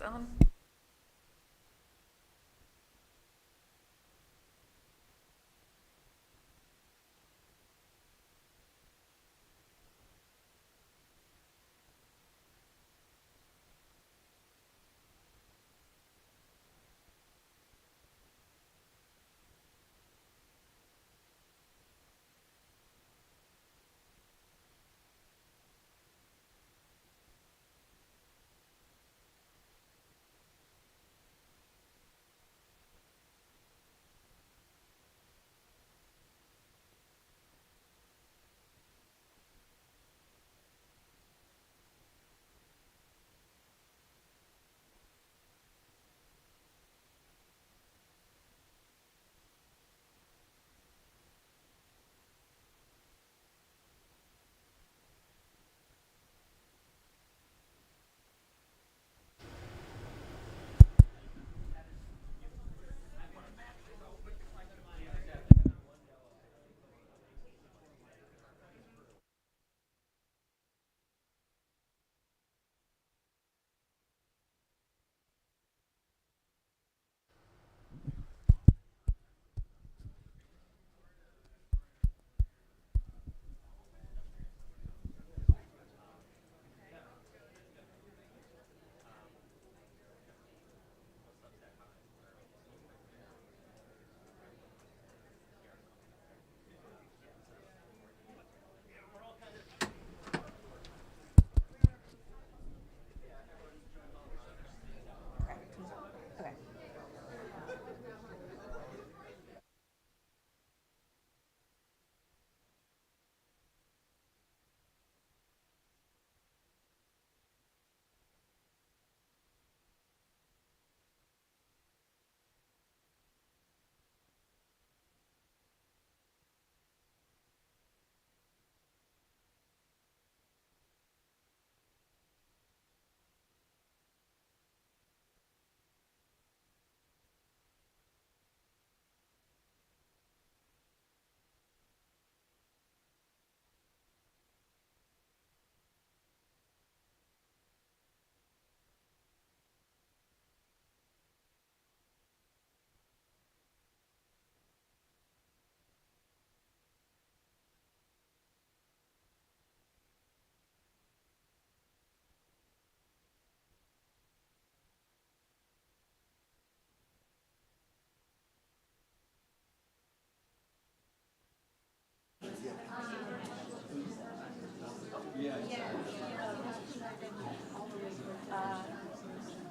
microphone.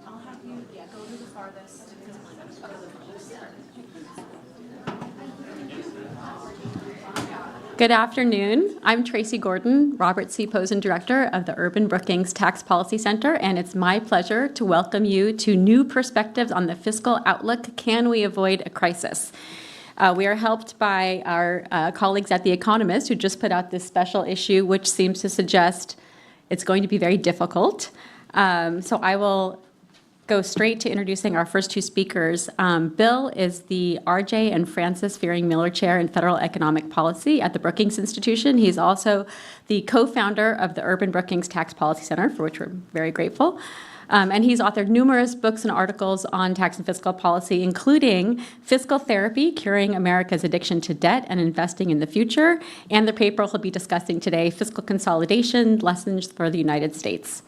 I'll have you, go to the farthest. Good afternoon. I'm Tracy Gordon, Robert C. Posen Director of the Urban-Brookings Tax Policy Center, and it's my pleasure to welcome you to New Perspectives on the Fiscal Outlook, Can We Avoid a Crisis? We are helped by our colleagues at The Economist, who just put out this special issue, which seems to suggest it's going to be very difficult. So I will go straight to introducing our first two speakers. Bill is the Arjay and Francis Fearing Miller Chair in Federal Economic Policy at the Brookings Institution. He's also the co-founder of the Urban-Brookings Tax Policy Center, for which we're very grateful. And he's authored numerous books and articles on tax and fiscal policy, including Fiscal Therapy, Curing America's Addiction to Debt and Investing in the Future, and the paper he'll be discussing today, Fiscal Consolidation, Lessons for the United States.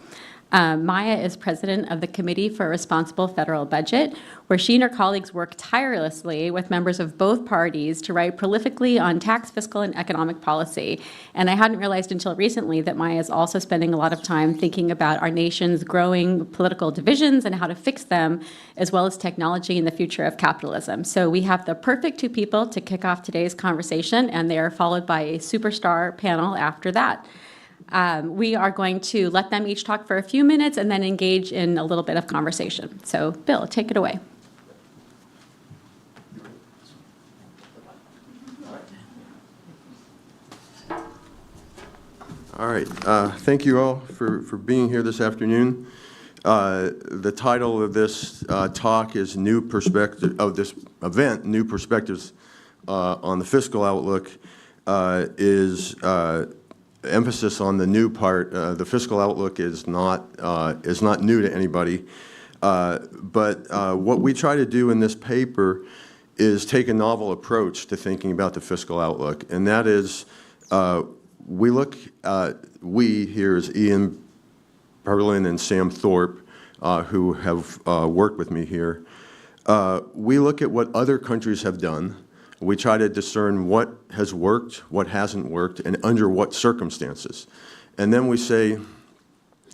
Maya is president of the Committee for a Responsible Federal Budget, where she and her colleagues work tirelessly with members of both parties to write prolifically on tax, fiscal, and economic policy. And I hadn't realized until recently that Maya is also spending a lot of time thinking about our nation's growing political divisions and how to fix them, as well as technology and the future of capitalism. So we have the perfect two people to kick off today's conversation, and they are followed by a superstar panel after that. We are going to let them each talk for a few minutes and then engage in a little bit of conversation. So, Bill, take it away. All right. Thank you all for being here this afternoon. The title of this talk is New Perspective of this event, New Perspectives on the Fiscal Outlook, is emphasis on the new part. The fiscal outlook is not new to anybody. But what we try to do in this paper is take a novel approach to thinking about the fiscal outlook, and that is we here is Ian Perlin and Sam Thorpe, who have worked with me here. We look at what other countries have done. We try to discern what has worked, what hasn't worked, and under what circumstances. And then we say,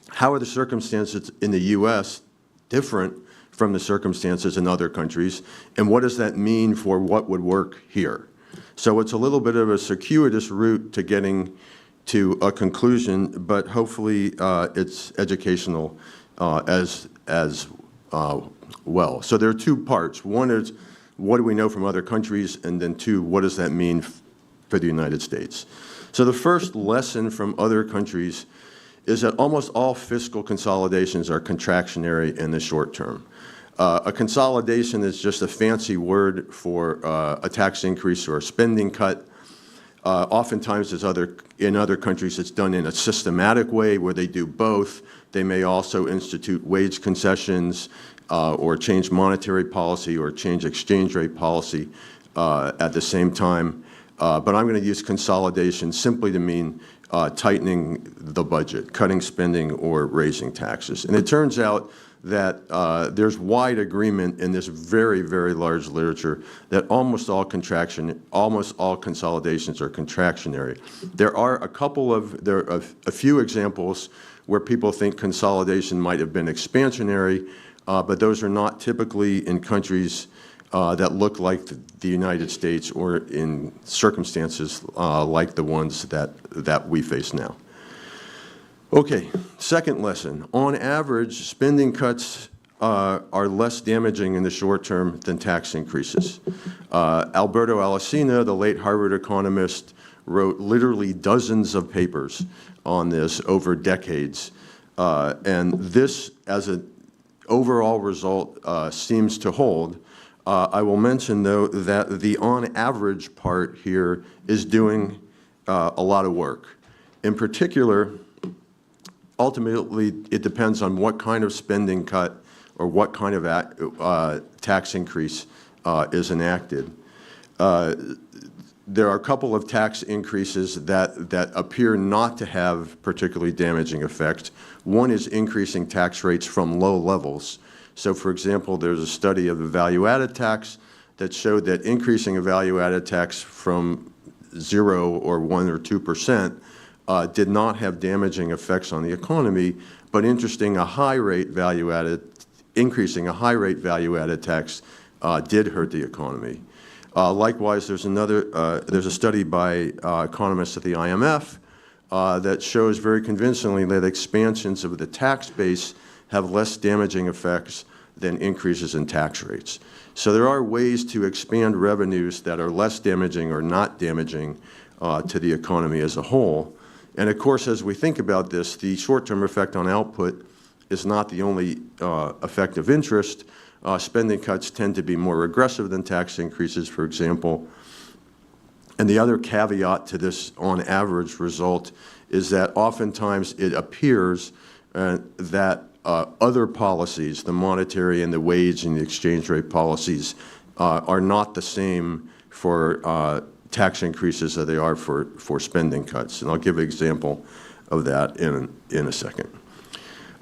how are the circumstances in the U.S. different from the circumstances in other countries, and what does that mean for what would work here? So it's a little bit of a circuitous route to getting to a conclusion, but hopefully it's educational as well. So there are two parts. One is, what do we know from other countries? And then two, what does that mean for the United States? So the first lesson from other countries is that almost all fiscal consolidations are contractionary in the short term. A consolidation is just a fancy word for a tax increase or a spending cut. Oftentimes, in other countries, it's done in a systematic way where they do both. They may also institute wage concessions or change monetary policy or change exchange rate policy at the same time. But I'm going to use consolidation simply to mean tightening the budget, cutting spending, or raising taxes. And it turns out that there's wide agreement in this very, very large literature that almost all consolidations are contractionary. There are a few examples where people think consolidation might have been expansionary, but those are not typically in countries that look like the United States or in circumstances like the ones that we face now. Okay, second lesson. On average, spending cuts are less damaging in the short term than tax increases. Alberto Alesina, the late Harvard economist, wrote literally dozens of papers on this over decades. And this, as an overall result, seems to hold. I will mention, though, that the on average part here is doing a lot of work. In particular, ultimately, it depends on what kind of spending cut or what kind of tax increase is enacted. There are a couple of tax increases that appear not to have particularly damaging effect. One is increasing tax rates from low levels. So, for example, there's a study of the value-added tax that showed that increasing a value-added tax from 0 or 1 or 2% did not have damaging effects on the economy, but increasing a high-rate value-added tax did hurt the economy. Likewise, there's a study by economists at the IMF that shows very convincingly that expansions of the tax base have less damaging effects than increases in tax rates. So there are ways to expand revenues that are less damaging or not damaging to the economy as a whole. And of course, as we think about this, the short-term effect on output is not the only effect of interest. Spending cuts tend to be more aggressive than tax increases, for example. And the other caveat to this on average result is that oftentimes it appears that other policies, the monetary and the wage and the exchange rate policies, are not the same for tax increases as they are for spending cuts. And I'll give an example of that in a second.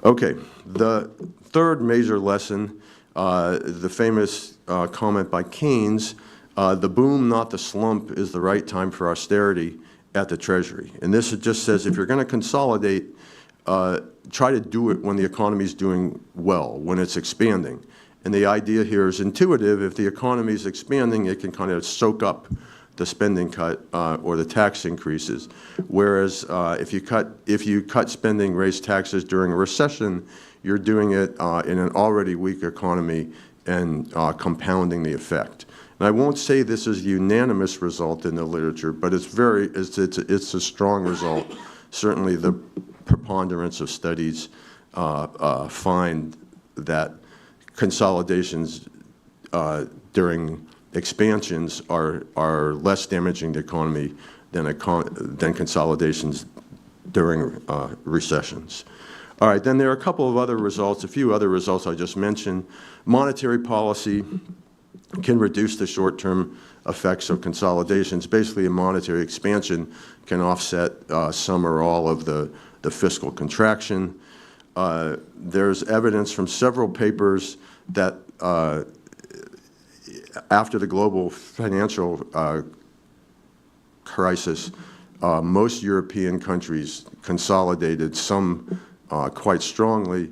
Okay, the third major lesson, the famous comment by Keynes, the boom, not the slump, is the right time for austerity at the Treasury. And this just says if you're going to consolidate, try to do it when the economy is doing well, when it's expanding. And the idea here is intuitive. If the economy is expanding, it can kind of soak up the spending cut or the tax increases. Whereas if you cut spending, raise taxes during a recession, you're doing it in an already weak economy and compounding the effect. And I won't say this is a unanimous result in the literature, but it's a strong result. Certainly the preponderance of studies find that consolidations during expansions are less damaging to the economy than consolidations during recessions. All right, then there are a couple of other results, a few other results I just mentioned. Monetary policy can reduce the short-term effects of consolidations. Basically, a monetary expansion can offset some or all of the fiscal contraction. There's evidence from several papers that after the global financial crisis, most European countries consolidated, some quite strongly.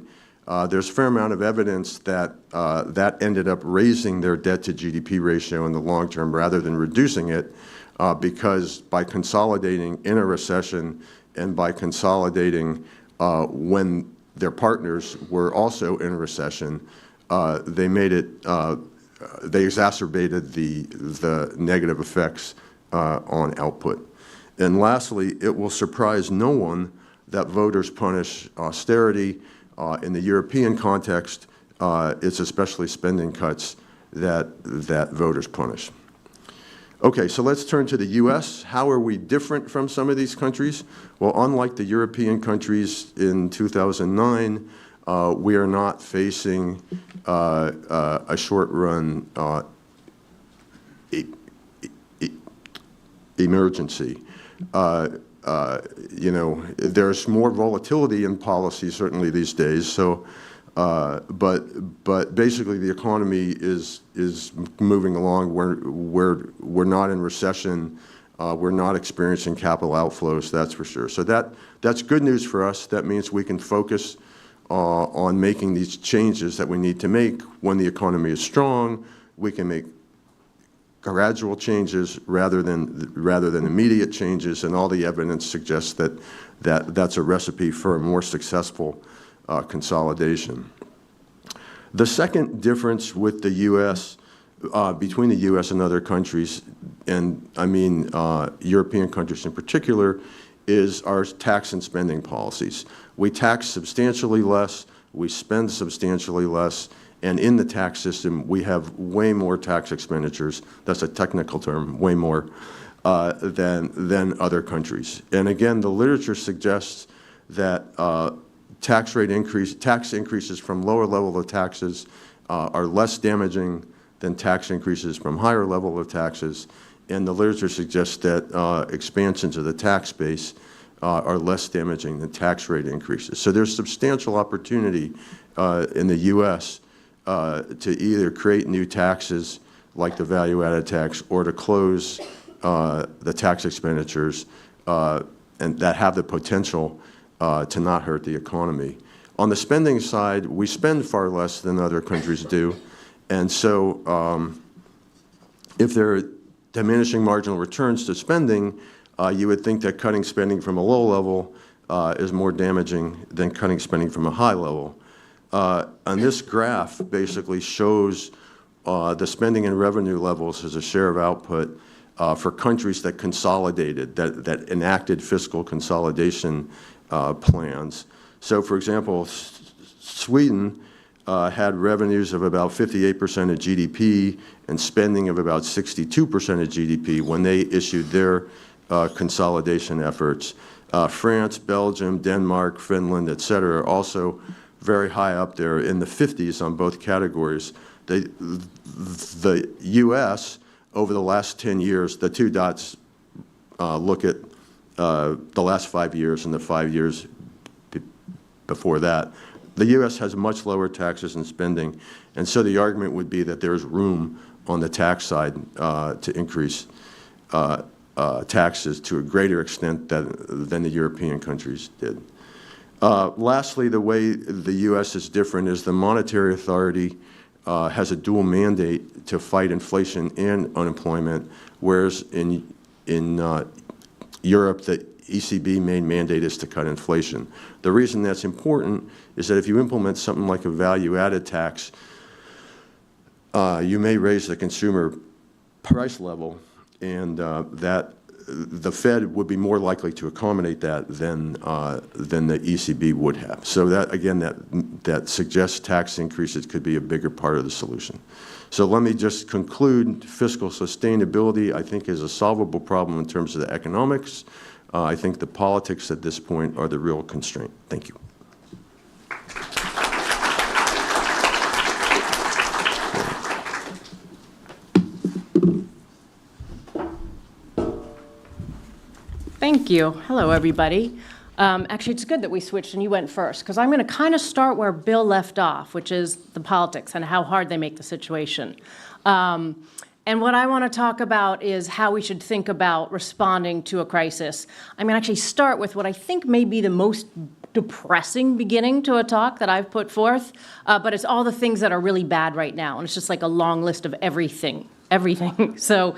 There's a fair amount of evidence that that ended up raising their debt-to-GDP ratio in the long term rather than reducing it, because by consolidating in a recession and by consolidating when their partners were also in a recession, they made it, they exacerbated the negative effects on output. And lastly, it will surprise no one that voters punish austerity. In the European context, it's especially spending cuts that voters punish. Okay, so let's turn to the U.S. How are we different from some of these countries? Well, unlike the European countries in 2009, we are not facing a short-run emergency. You know, there's more volatility in policy certainly these days. So, but basically the economy is moving along. We're not in recession. We're not experiencing capital outflows. That's for sure. So that's good news for us. That means we can focus on making these changes that we need to make when the economy is strong. We can make gradual changes rather than immediate changes, and all the evidence suggests that's a recipe for a more successful consolidation. The second difference with the U.S., between the U.S. and other countries, and I mean European countries in particular, is our tax and spending policies. We tax substantially less, we spend substantially less, and in the tax system, we have way more tax expenditures, that's a technical term, way more, than other countries. And again, the literature suggests that tax increases from lower level of taxes are less damaging than tax increases from higher level of taxes. And the literature suggests that expansions of the tax base are less damaging than tax rate increases. So there's substantial opportunity in the U.S. To either create new taxes like the value-added tax or to close the tax expenditures and that have the potential to not hurt the economy. On the spending side, we spend far less than other countries do, and so if there are diminishing marginal returns to spending, you would think that cutting spending from a low level is more damaging than cutting spending from a high level. And this graph basically shows the spending and revenue levels as a share of output for countries that consolidated, that enacted fiscal consolidation plans. So, for example, Sweden had revenues of about 58% of GDP and spending of about 62% of GDP when they issued their consolidation efforts. France, Belgium, Denmark, Finland, et cetera, also very high up there in the 50s on both categories. The U.S., over the last 10 years, the two dots look at the last 5 years and the 5 years before that. The U.S. has much lower taxes and spending, and so the argument would be that there's room on the tax side to increase taxes to a greater extent than the European countries did. Lastly, the way the U.S. is different is the monetary authority has a dual mandate to fight inflation and unemployment, whereas in Europe, the ECB main mandate is to cut inflation. The reason that's important is that if you implement something like a value-added tax, you may raise the consumer price level, and that the Fed would be more likely to accommodate that than the ECB would have. So that, again, that suggests tax increases could be a bigger part of the solution. So let me just conclude, fiscal sustainability, I think, is a solvable problem in terms of the economics. I think the politics at this point are the real constraint. Thank you. Thank you. Hello, everybody. Actually, it's good that we switched and you went first, because I'm going to kind of start where Bill left off, which is the politics and how hard they make the situation. And what I want to talk about is how we should think about responding to a crisis. I'm going to actually start with what I think may be the most depressing beginning to a talk that I've put forth, but it's all the things that are really bad right now, and it's just like a long list of everything. So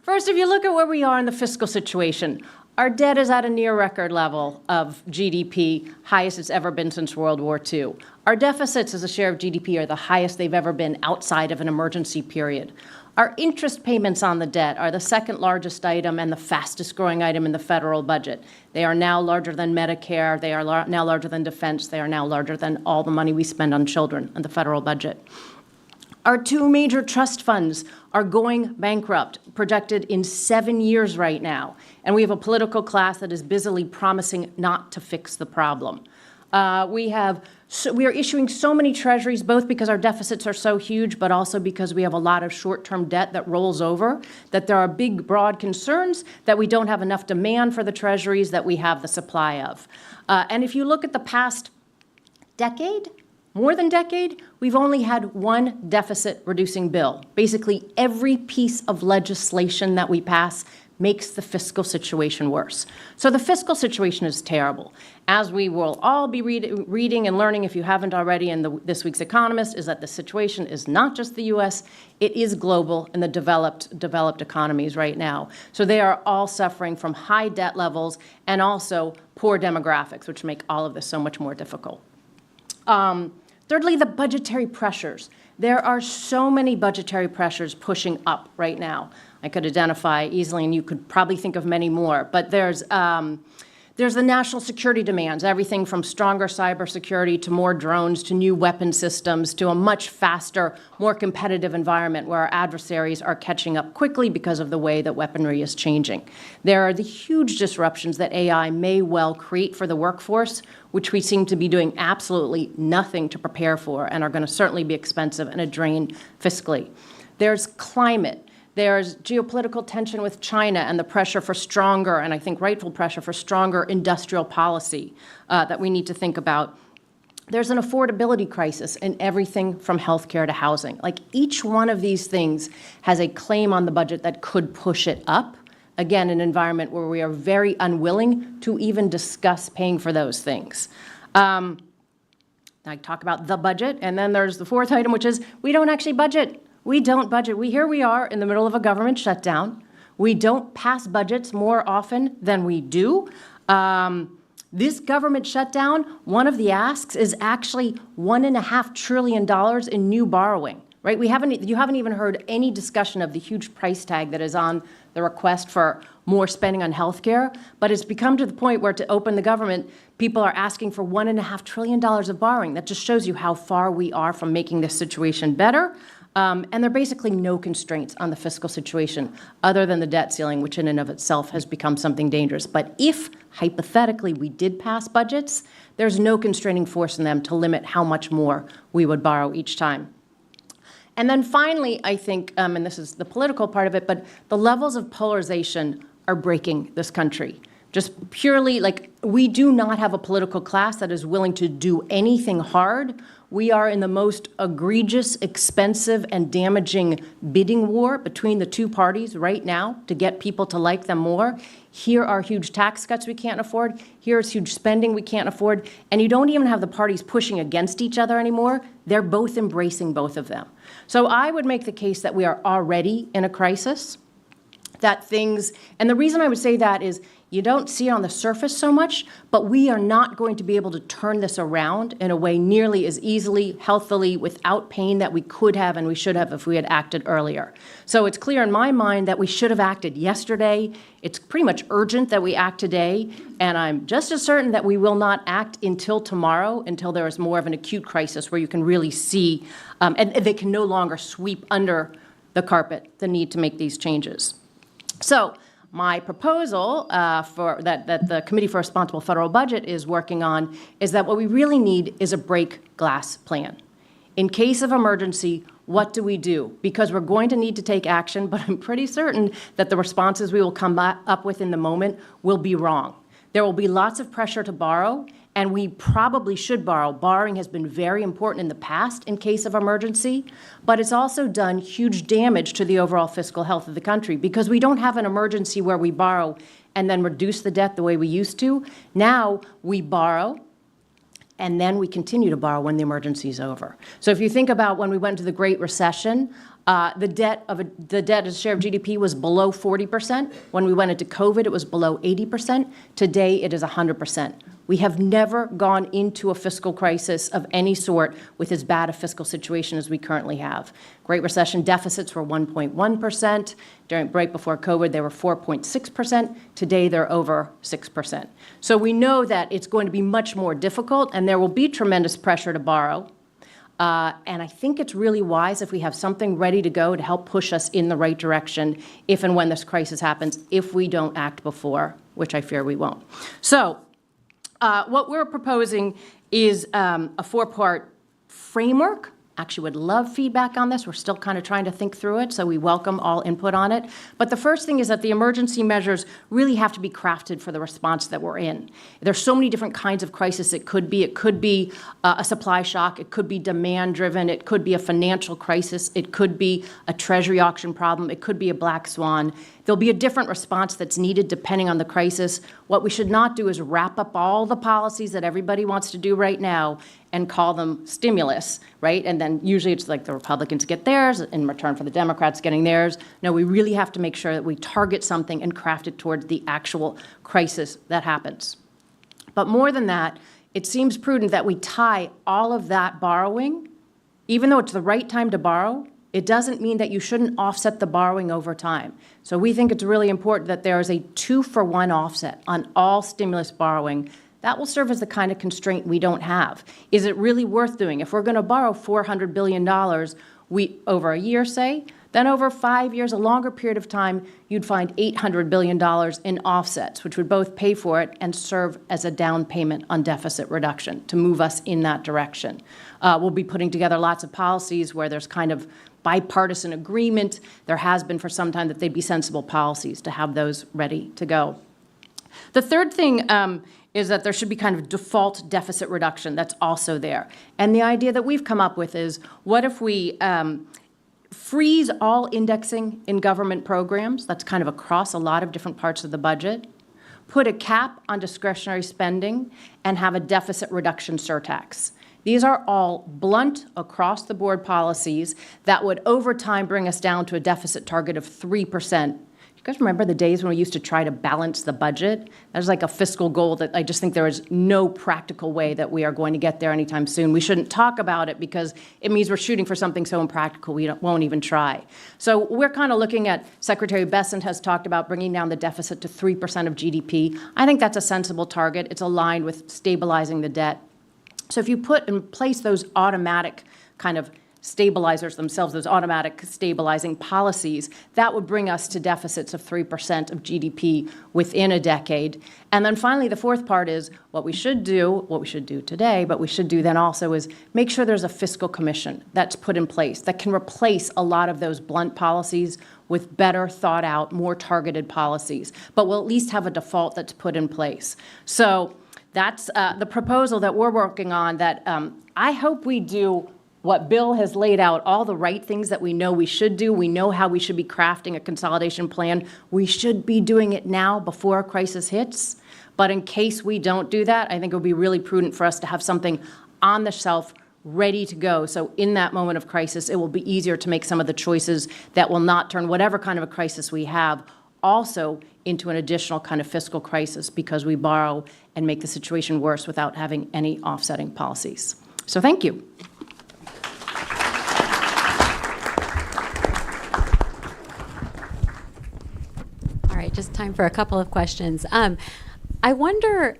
first, if you look at where we are in the fiscal situation, our debt is at a near record level of GDP, highest it's ever been since World War II. Our deficits as a share of GDP are the highest they've ever been outside of an emergency period. Our interest payments on the debt are the second largest item and the fastest growing item in the federal budget. They are now larger than Medicare. They are now larger than defense. They are now larger than all the money we spend on children in the federal budget. Our two major trust funds are going bankrupt, projected in 7 years right now. And we have a political class that is busily promising not to fix the problem. We are issuing so many treasuries, both because our deficits are so huge, but also because we have a lot of short-term debt that rolls over, that there are big, broad concerns that we don't have enough demand for the treasuries that we have the supply of. And if you look at the past decade, more than decade, we've only had one deficit-reducing bill. Basically, every piece of legislation that we pass makes the fiscal situation worse. So the fiscal situation is terrible. As we will all be reading and learning, if you haven't already, in this week's Economist, is that the situation is not just the U.S., it is global in the developed economies right now. So they are all suffering from high debt levels and also poor demographics, which make all of this so much more difficult. Thirdly, the budgetary pressures. There are so many budgetary pressures pushing up right now. I could identify easily, and you could probably think of many more. But there's the national security demands, everything from stronger cybersecurity to more drones to new weapon systems to a much faster, more competitive environment where our adversaries are catching up quickly because of the way that weaponry is changing. There are the huge disruptions that AI may well create for the workforce, which we seem to be doing absolutely nothing to prepare for and are going to certainly be expensive and a drain fiscally. There's climate. There's geopolitical tension with China and the pressure for stronger, and I think rightful pressure for stronger industrial policy that we need to think about. There's an affordability crisis in everything from healthcare to housing. Like, each one of these things has a claim on the budget that could push it up. Again, an environment where we are very unwilling to even discuss paying for those things. I talk about the budget, and then there's the fourth item, which is we don't actually budget. We don't budget. Here we are in the middle of a government shutdown. We don't pass budgets more often than we do. This government shutdown, one of the asks is actually $1.5 trillion in new borrowing, right? You haven't even heard any discussion of the huge price tag that is on the request for more spending on healthcare, but it's become to the point where to open the government, people are asking for $1.5 trillion of borrowing. That just shows you how far we are from making this situation better. And there are basically no constraints on the fiscal situation other than the debt ceiling, which in and of itself has become something dangerous. But if, hypothetically, we did pass budgets, there's no constraining force in them to limit how much more we would borrow each time. And then finally, I think, and this is the political part of it, but the levels of polarization are breaking this country. Just purely, like, we do not have a political class that is willing to do anything hard. We are in the most egregious, expensive, and damaging bidding war between the two parties right now to get people to like them more. Here are huge tax cuts we can't afford. Here's huge spending we can't afford. And you don't even have the parties pushing against each other anymore. They're both embracing both of them. So I would make the case that we are already in a crisis, that things, and the reason I would say that is you don't see it on the surface so much, but we are not going to be able to turn this around in a way nearly as easily, healthily, without pain that we could have and we should have if we had acted earlier. So it's clear in my mind that we should have acted yesterday. It's pretty much urgent that we act today, and I'm just as certain that we will not act until tomorrow, until there is more of an acute crisis where you can really see, and they can no longer sweep under the carpet the need to make these changes. So my proposal for that the Committee for Responsible Federal Budget is working on is that what we really need is a break glass plan. In case of emergency, What do we do? Because we're going to need to take action, but I'm pretty certain that the responses we will come up with in the moment will be wrong. There will be lots of pressure to borrow, and we probably should borrow. Borrowing has been very important in the past in case of emergency, but it's also done huge damage to the overall fiscal health of the country because we don't have an emergency where we borrow and then reduce the debt the way we used to. Now we borrow, and then we continue to borrow when the emergency is over. So if you think about when we went into the Great Recession, the debt as a share of GDP was below 40%. When we went into COVID, it was below 80%. Today, it is 100%. We have never gone into a fiscal crisis of any sort with as bad a fiscal situation as we currently have. Great Recession deficits were 1.1%. Right before COVID, they were 4.6%. Today, they're over 6%. So we know that it's going to be much more difficult, and there will be tremendous pressure to borrow. And I think it's really wise if we have something ready to go to help push us in the right direction if and when this crisis happens, if we don't act before, which I fear we won't. So what we're proposing is a four-part framework. Actually would love feedback on this. We're still kind of trying to think through it, so we welcome all input on it. But the first thing is that the emergency measures really have to be crafted for the response that we're in. There's so many different kinds of crisis it could be. It could be a supply shock. It could be demand-driven. It could be a financial crisis. It could be a treasury auction problem. It could be a black swan. There'll be a different response that's needed depending on the crisis. What we should not do is wrap up all the policies that everybody wants to do right now and call them stimulus, right? And then usually it's like the Republicans get theirs in return for the Democrats getting theirs. No, we really have to make sure that we target something and craft it towards the actual crisis that happens. But more than that, it seems prudent that we tie all of that borrowing, even though it's the right time to borrow, it doesn't mean that you shouldn't offset the borrowing over time. So we think it's really important that there is a 2-for-1 offset on all stimulus borrowing. That will serve as the kind of constraint we don't have. Is it really worth doing? If we're going to borrow $400 billion over a year, say, then over 5 years, a longer period of time, you'd find $800 billion in offsets, which would both pay for it and serve as a down payment on deficit reduction to move us in that direction. We'll be putting together lots of policies where there's kind of bipartisan agreement. There has been for some time that they'd be sensible policies to have those ready to go. The third thing is that there should be kind of default deficit reduction that's also there. And the idea that we've come up with is, what if we freeze all indexing in government programs, that's kind of across a lot of different parts of the budget, put a cap on discretionary spending, and have a deficit reduction surtax. These are all blunt, across-the-board policies that would, over time, bring us down to a deficit target of 3%. You guys remember the days when we used to try to balance the budget? That was like a fiscal goal that I just think there is no practical way that we are going to get there anytime soon. We shouldn't talk about it because it means we're shooting for something so impractical we won't even try. So we're kind of looking at, Secretary Bessent has talked about bringing down the deficit to 3% of GDP. I think that's a sensible target. It's aligned with stabilizing the debt. So if you put in place those automatic kind of stabilizers themselves, those automatic stabilizing policies, that would bring us to deficits of 3% of GDP within a decade. And then finally, the fourth part is what we should do today, but we should do then also is make sure there's a fiscal commission that's put in place that can replace a lot of those blunt policies with better thought out, more targeted policies. But we'll at least have a default that's put in place. So that's the proposal that we're working on that I hope we do what Bill has laid out, all the right things that we know we should do. We know how we should be crafting a consolidation plan. We should be doing it now before a crisis hits. But in case we don't do that, I think it would be really prudent for us to have something on the shelf ready to go. So in that moment of crisis, it will be easier to make some of the choices that will not turn whatever kind of a crisis we have also into an additional kind of fiscal crisis because we borrow and make the situation worse without having any offsetting policies. So thank you. All right, just time for a couple of questions. I wonder,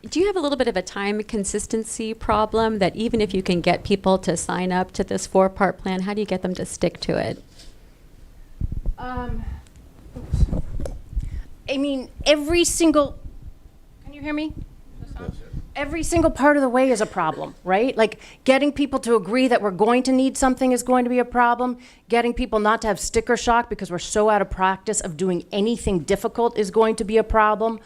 do you have a little bit of a time consistency problem that even if you can get people to sign up to this 4-part plan, how do you get them to stick to it? I mean, every single, can you hear me? every single part of the way is a problem, right? Like getting people to agree that we're going to need something is going to be a problem. Getting people not to have sticker shock because we're so out of practice of doing anything difficult is going to be a problem.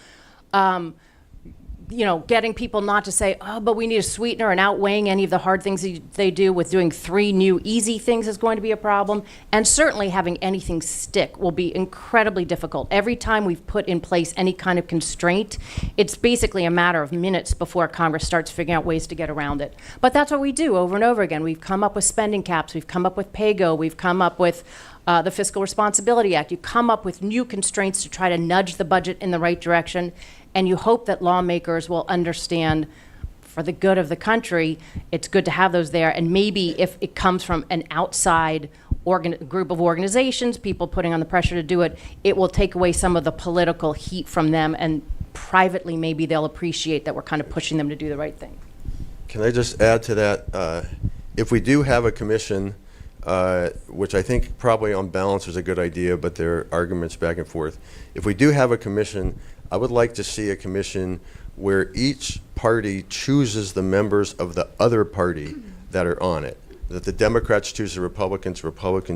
Getting people not to say, oh, but we need a sweetener, and outweighing any of the hard things they do with doing 3 new easy things is going to be a problem. And certainly having anything stick will be incredibly difficult. Every time we've put in place any kind of constraint, it's basically a matter of minutes before Congress starts figuring out ways to get around it. But that's what we do over and over again. We've come up with spending caps, we've come up with pay-go, we've come up with the Fiscal Responsibility Act. You come up with new constraints to try to nudge the budget in the right direction, and you hope that lawmakers will understand, for the good of the country, it's good to have those there. And maybe if it comes from an outside group of organizations, people putting on the pressure to do it, it will take away some of the political heat from them, and privately maybe they'll appreciate that we're kind of pushing them to do the right thing. Can I just add to that? If we do have a commission, which I think probably on balance is a good idea, but there are arguments back and forth. If we do have a commission, I would like to see a commission where each party chooses the members of the other party that are on it. That the Democrats choose the Republicans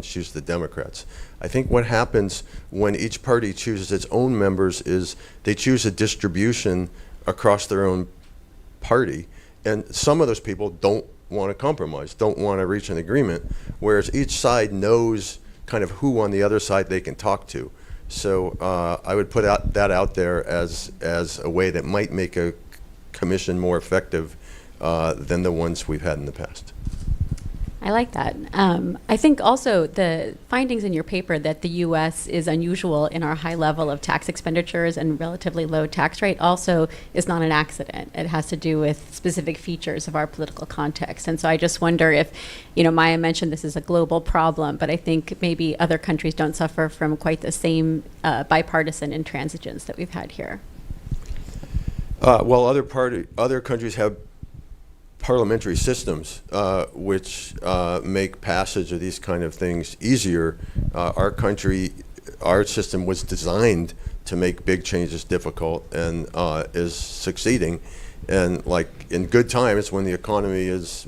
choose the Democrats. I think what happens when each party chooses its own members is they choose a distribution across their own party, and some of those people don't want to compromise, don't want to reach an agreement, whereas each side knows kind of who on the other side they can talk to. So I would put that out there as a way that might make a commission more effective than the ones we've had in the past. I like that. I think also the findings in your paper that the U.S. is unusual in our high level of tax expenditures and relatively low tax rate also is not an accident. It has to do with specific features of our political context. And so I just wonder if, Maya mentioned this is a global problem, but I think maybe other countries don't suffer from quite the same bipartisan intransigence that we've had here. Well, other countries have parliamentary systems which make passage of these kind of things easier. Our system was designed to make big changes difficult and is succeeding. And like in good times when the economy is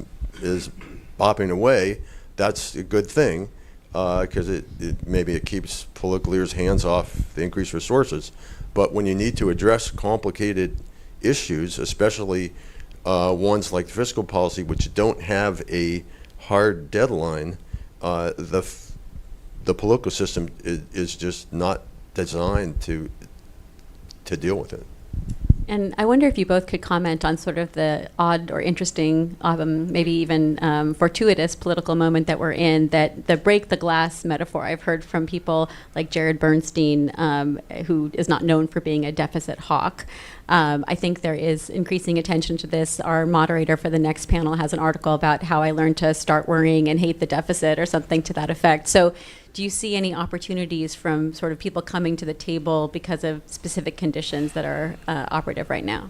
bopping away, that's a good thing because maybe it keeps political leaders' hands off the increased resources. But when you need to address complicated issues, especially ones like the fiscal policy, which don't have a hard deadline, the political system is just not designed to deal with it. And I wonder if you both could comment on sort of the odd or interesting, maybe even fortuitous political moment that we're in, that the break the glass metaphor. I've heard from people like Jared Bernstein, who is not known for being a deficit hawk. I think there is increasing attention to this. Our moderator for the next panel has an article about how I learned to start worrying and hate the deficit or something to that effect. So do you see any opportunities from sort of people coming to the table because of specific conditions that are operative right now?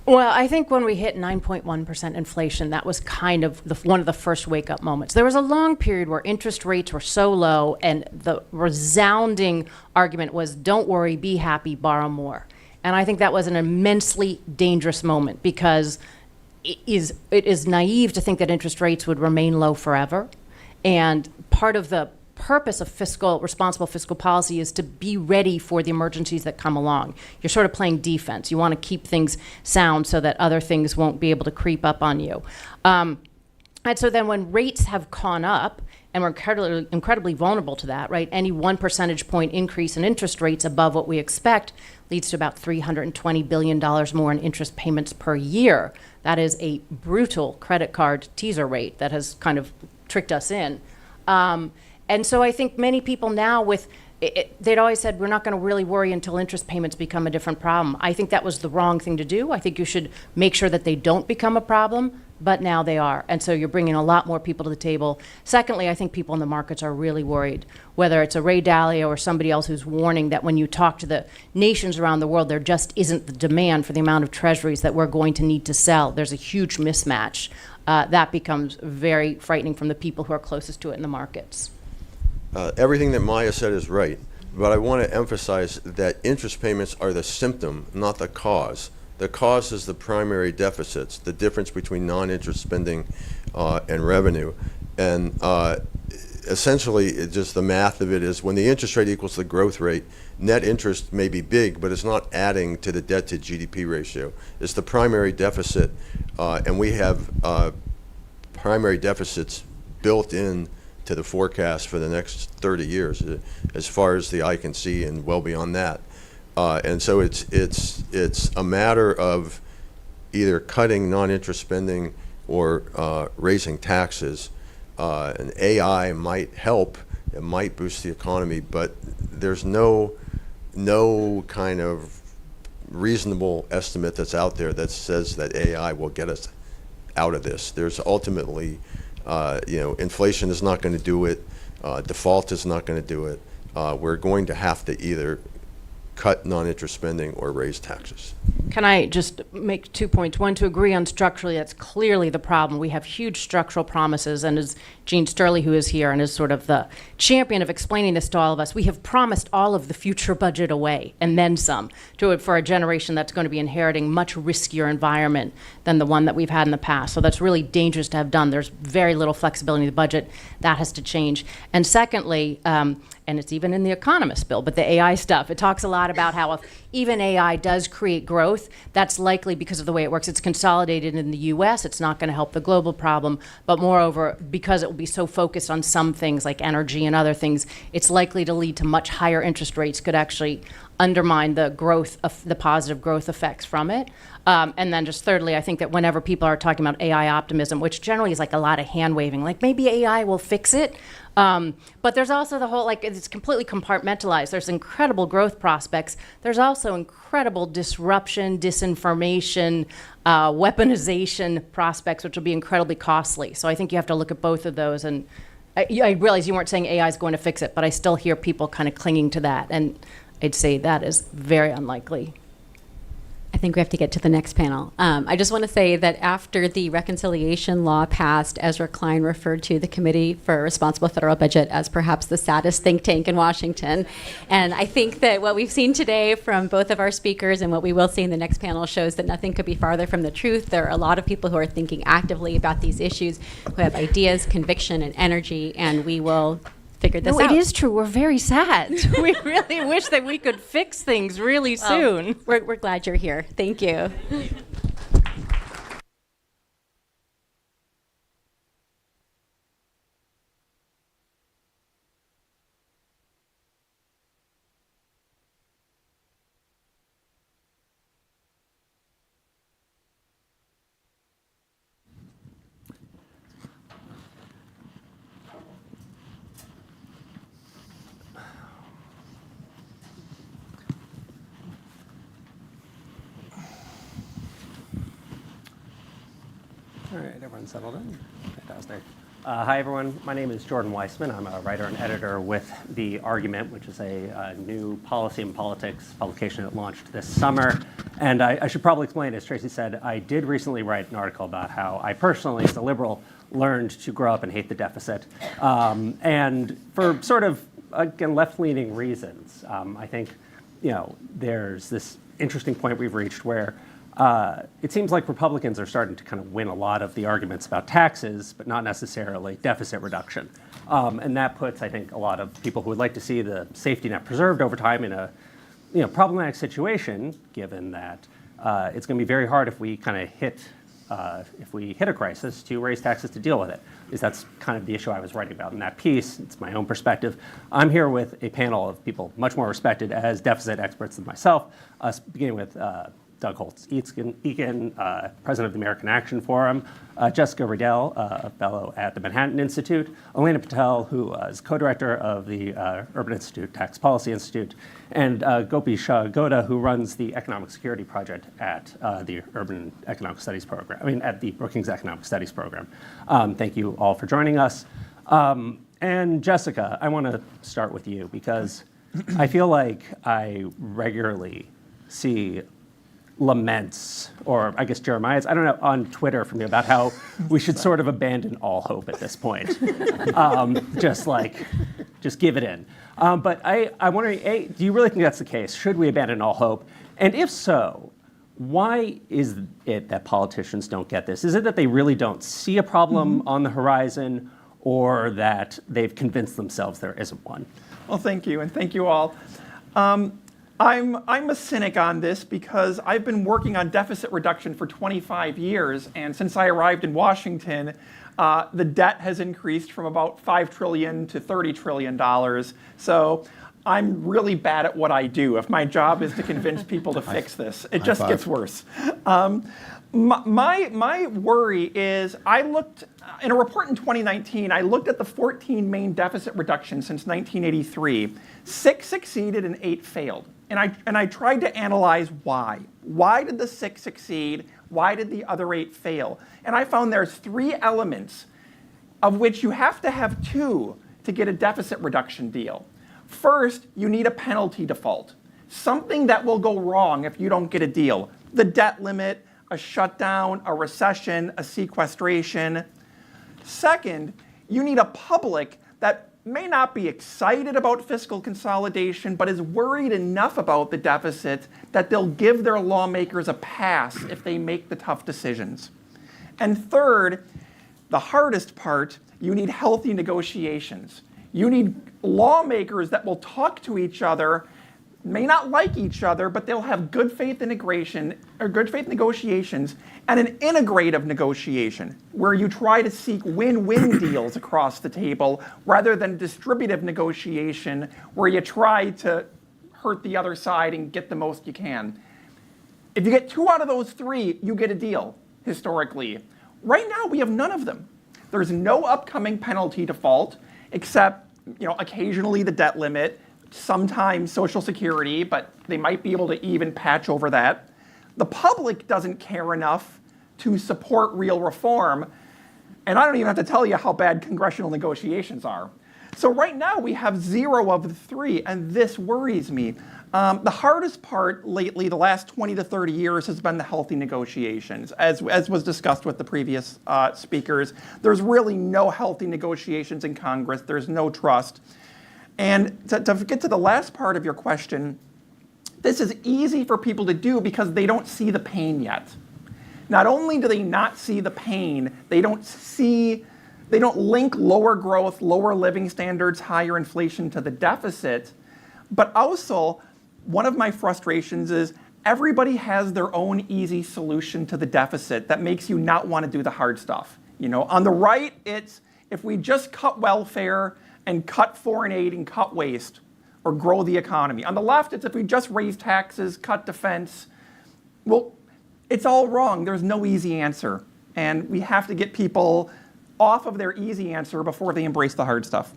Well, I think when we hit 9.1% inflation, that was kind of one of the first wake-up moments. There was a long period where interest rates were so low, and the resounding argument was, don't worry, be happy, borrow more. And I think that was an immensely dangerous moment because it is naive to think that interest rates would remain low forever. And part of the purpose of responsible fiscal policy is to be ready for the emergencies that come along. You're sort of playing defense. You want to keep things sound so that other things won't be able to creep up on you. And so then when rates have gone up, and we're incredibly vulnerable to that, right? Any 1 percentage point increase in interest rates above what we expect leads to about $320 billion more in interest payments per year. That is a brutal credit card teaser rate that has kind of tricked us in. And so I think many people now they'd always said, we're not going to really worry until interest payments become a different problem. I think that was the wrong thing to do. I think you should make sure that they don't become a problem, but now they are. And so you're bringing a lot more people to the table. Secondly, I think people in the markets are really worried, whether it's a Ray Dalio or somebody else who's warning that when you talk to the nations around the world, there just isn't the demand for the amount of treasuries that we're going to need to sell. There's a huge mismatch. That becomes very frightening from the people who are closest to it in the markets. Everything that Maya said is right, but I want to emphasize that interest payments are the symptom, not the cause. The cause is the primary deficits, the difference between non-interest spending and revenue. And essentially, just the math of it is when the interest rate equals the growth rate, net interest may be big, but it's not adding to the debt to GDP ratio. It's the primary deficit, and we have primary deficits built in to the forecast for the next 30 years, as far as the eye can see, and well beyond that. And so it's a matter of either cutting non-interest spending or raising taxes. And AI might help, it might boost the economy, but there's no kind of reasonable estimate that's out there that says that AI will get us out of this. There's ultimately, inflation is not going to do it, default is not going to do it. We're going to have to either cut non-interest spending or raise taxes. Can I just make 2 points? One, to agree on structurally, that's clearly the problem. We have huge structural promises, and as Gene Sterling, who is here and is sort of the champion of explaining this to all of us, we have promised all of the future budget away, and then some, for a generation that's going to be inheriting much riskier environment than the one that we've had in the past. So that's really dangerous to have done. There's very little flexibility in the budget. That has to change. And secondly, and it's even in the Economist bill, but the AI stuff, it talks a lot about how if even AI does create growth, that's likely because of the way it works. It's consolidated in the US, it's not going to help the global problem, but moreover, because it will be so focused on some things like energy and other things, it's likely to lead to much higher interest rates, could actually undermine the growth of the positive growth effects from it. And then just thirdly, I think that whenever people are talking about AI optimism, which generally is like a lot of hand waving, like maybe AI will fix it. But there's also the whole, it's completely compartmentalized. There's incredible growth prospects. There's also incredible disruption, disinformation, weaponization prospects, which will be incredibly costly. So I think you have to look at both of those. And I realize you weren't saying AI is going to fix it, but I still hear people kind of clinging to that. And I'd say that is very unlikely. I think we have to get to the next panel. I just want to say that after the reconciliation law passed, Ezra Klein referred to the Committee for a Responsible Federal Budget as perhaps the saddest think tank in Washington. And I think that what we've seen today from both of our speakers and what we will see in the next panel shows that nothing could be farther from the truth. There are a lot of people who are thinking actively about these issues, who have ideas, conviction, and energy, and we will figure this out. It is true. We're very sad. We really wish that we could fix things really soon. We're glad you're here. Thank you. All right, everyone's settled in. Fantastic. Hi, everyone. My name is Jordan Weissmann. I'm a writer and editor with The Argument, which is a new policy and politics publication that launched this summer. And I should probably explain, as Tracy said, I did recently write an article about how I personally, as a liberal, learned to grow up and hate the deficit. And for sort of, again, left-leaning reasons. I think, there's this interesting point we've reached where it seems like Republicans are starting to kind of win a lot of the arguments about taxes, but not necessarily deficit reduction. And that puts, I think, a lot of people who would like to see the safety net preserved over time in a problematic situation, given that it's going to be very hard if we kind of hit a crisis to raise taxes to deal with it. Because that's kind of the issue I was writing about in that piece. It's my own perspective. I'm here with a panel of people much more respected as deficit experts than myself, beginning with Doug Holtz-Eakin, president of the American Action Forum, Jessica Riedl, a fellow at the Manhattan Institute, Elena Patel, who is co-director of the Urban-Brookings Tax Policy Institute, and Gopi Shah Goda, who runs the Economic Security Project at the Urban Economic Studies Program, at the Brookings Economic Studies Program. Thank you all for joining us. And Jessica, I want to start with you because I feel like I regularly see laments, or I guess Jeremiah's, I don't know, on Twitter from you about how we should sort of abandon all hope at this point. Just just give it in. But I'm wondering, A, do you really think that's the case? Should we abandon all hope? And if so, why is it that politicians don't get this? Is it that they really don't see a problem on the horizon, or that they've convinced themselves there isn't one? Well, thank you, and thank you all. I'm a cynic on this because I've been working on deficit reduction for 25 years, and since I arrived in Washington, the debt has increased from about $5 trillion to $30 trillion. So I'm really bad at what I do. If my job is to convince people to fix this, it just gets worse. My worry is I looked, in a report in 2019, I looked at the 14 main deficit reductions since 1983. 6 succeeded and 8 failed. And I tried to analyze why. Why did the 6 succeed? Why did the other 8 fail? And I found there's 3 elements of which you have to have 2 to get a deficit reduction deal. First, you need a penalty default, something that will go wrong if you don't get a deal. The debt limit, a shutdown, a recession, a sequestration. Second, you need a public that may not be excited about fiscal consolidation, but is worried enough about the deficit that they'll give their lawmakers a pass if they make the tough decisions. And third, the hardest part, you need healthy negotiations. You need lawmakers that will talk to each other, may not like each other, but they'll have good faith integration or good faith negotiations, and an integrative negotiation where you try to seek win-win deals across the table rather than distributive negotiation where you try to hurt the other side and get the most you can. If you get 2 out of those 3, you get a deal, historically. Right now, we have none of them. There's no upcoming penalty default, except occasionally the debt limit, sometimes Social Security, but they might be able to even patch over that. The public doesn't care enough to support real reform, and I don't even have to tell you how bad congressional negotiations are. So right now we have 0 of the 3, and this worries me. The hardest part lately, the last 20 to 30 years, has been the healthy negotiations. As was discussed with the previous speakers, there's really no healthy negotiations in Congress. There's no trust. And to get to the last part of your question, this is easy for people to do because they don't see the pain yet. Not only do they not see the pain, they don't link lower growth, lower living standards, higher inflation to the deficit, but also one of my frustrations is everybody has their own easy solution to the deficit that makes you not want to do the hard stuff. On the right, it's if we just cut welfare and cut foreign aid and cut waste or grow the economy. On the left, it's if we just raise taxes, cut defense. Well, it's all wrong. There's no easy answer. And we have to get people off of their easy answer before they embrace the hard stuff.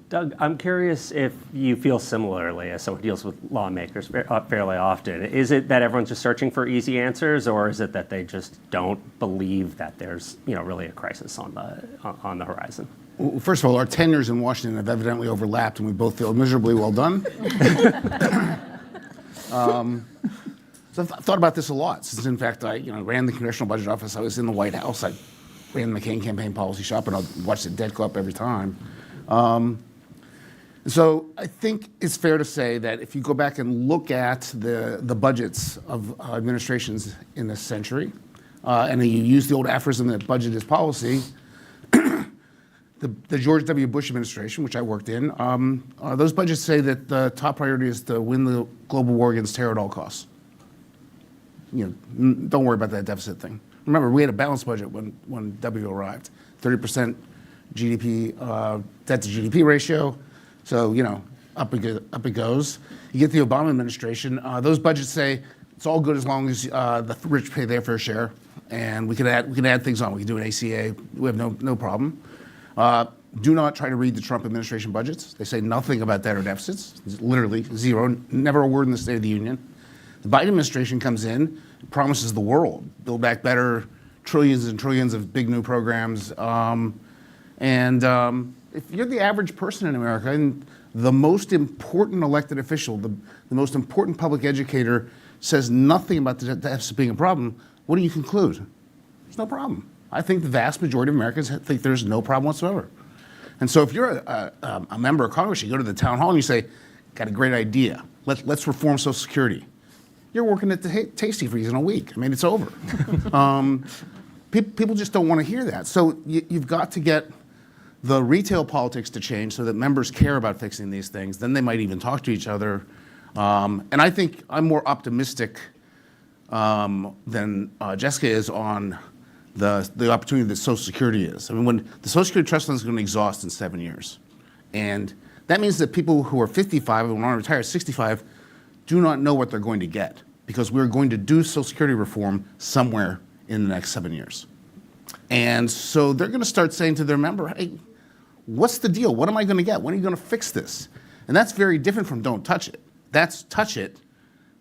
Doug, I'm curious if you feel similarly as someone who deals with lawmakers fairly often. Is it that everyone's just searching for easy answers, or is it that they just don't believe that there's really a crisis on the horizon? Well, first of all, our tenures in Washington have evidently overlapped, and we both feel miserably well done. So I've thought about this a lot since, in fact, I ran the Congressional Budget Office. I was in the White House. I ran the McCain campaign policy shop, and I watched the debt go up every time. So I think it's fair to say that if you go back and look at the budgets of administrations in this century, and then you use the old aphorism that budget is policy, the George W. Bush administration, which I worked in, those budgets say that the top priority is to win the global war against terror at all costs. Don't worry about that deficit thing. Remember, we had a balanced budget when W arrived, 30% GDP, debt to GDP ratio. So, up it goes. You get the Obama administration, those budgets say it's all good as long as the rich pay their fair share, and we can add things on. We can do an ACA. We have no problem. Do not try to read the Trump administration budgets. They say nothing about debt or deficits. It's literally 0. Never a word in the State of the Union. The Biden administration comes in, promises the world, build back better, trillions and trillions of big new programs. If you're the average person in America, and the most important elected official, the most important public educator says nothing about the deficit being a problem, what do you conclude? There's no problem. I think the vast majority of Americans think there's no problem whatsoever. And so if you're a member of Congress, you go to the town hall and you say, got a great idea. Let's reform Social Security. You're working at the Tasty Freeze in a week. I mean, it's over. People just don't want to hear that. So you've got to get the retail politics to change so that members care about fixing these things. Then they might even talk to each other. And I think I'm more optimistic than Jessica is on the opportunity that Social Security is. I mean, when the Social Security Trust Fund is going to exhaust in 7 years. And that means that people who are 55 and want to retire at 65 do not know what they're going to get, because we're going to do Social Security reform somewhere in the next 7 years. And so they're going to start saying to their member, hey, what's the deal? What am I going to get? When are you going to fix this? And that's very different from don't touch it. That's touch it.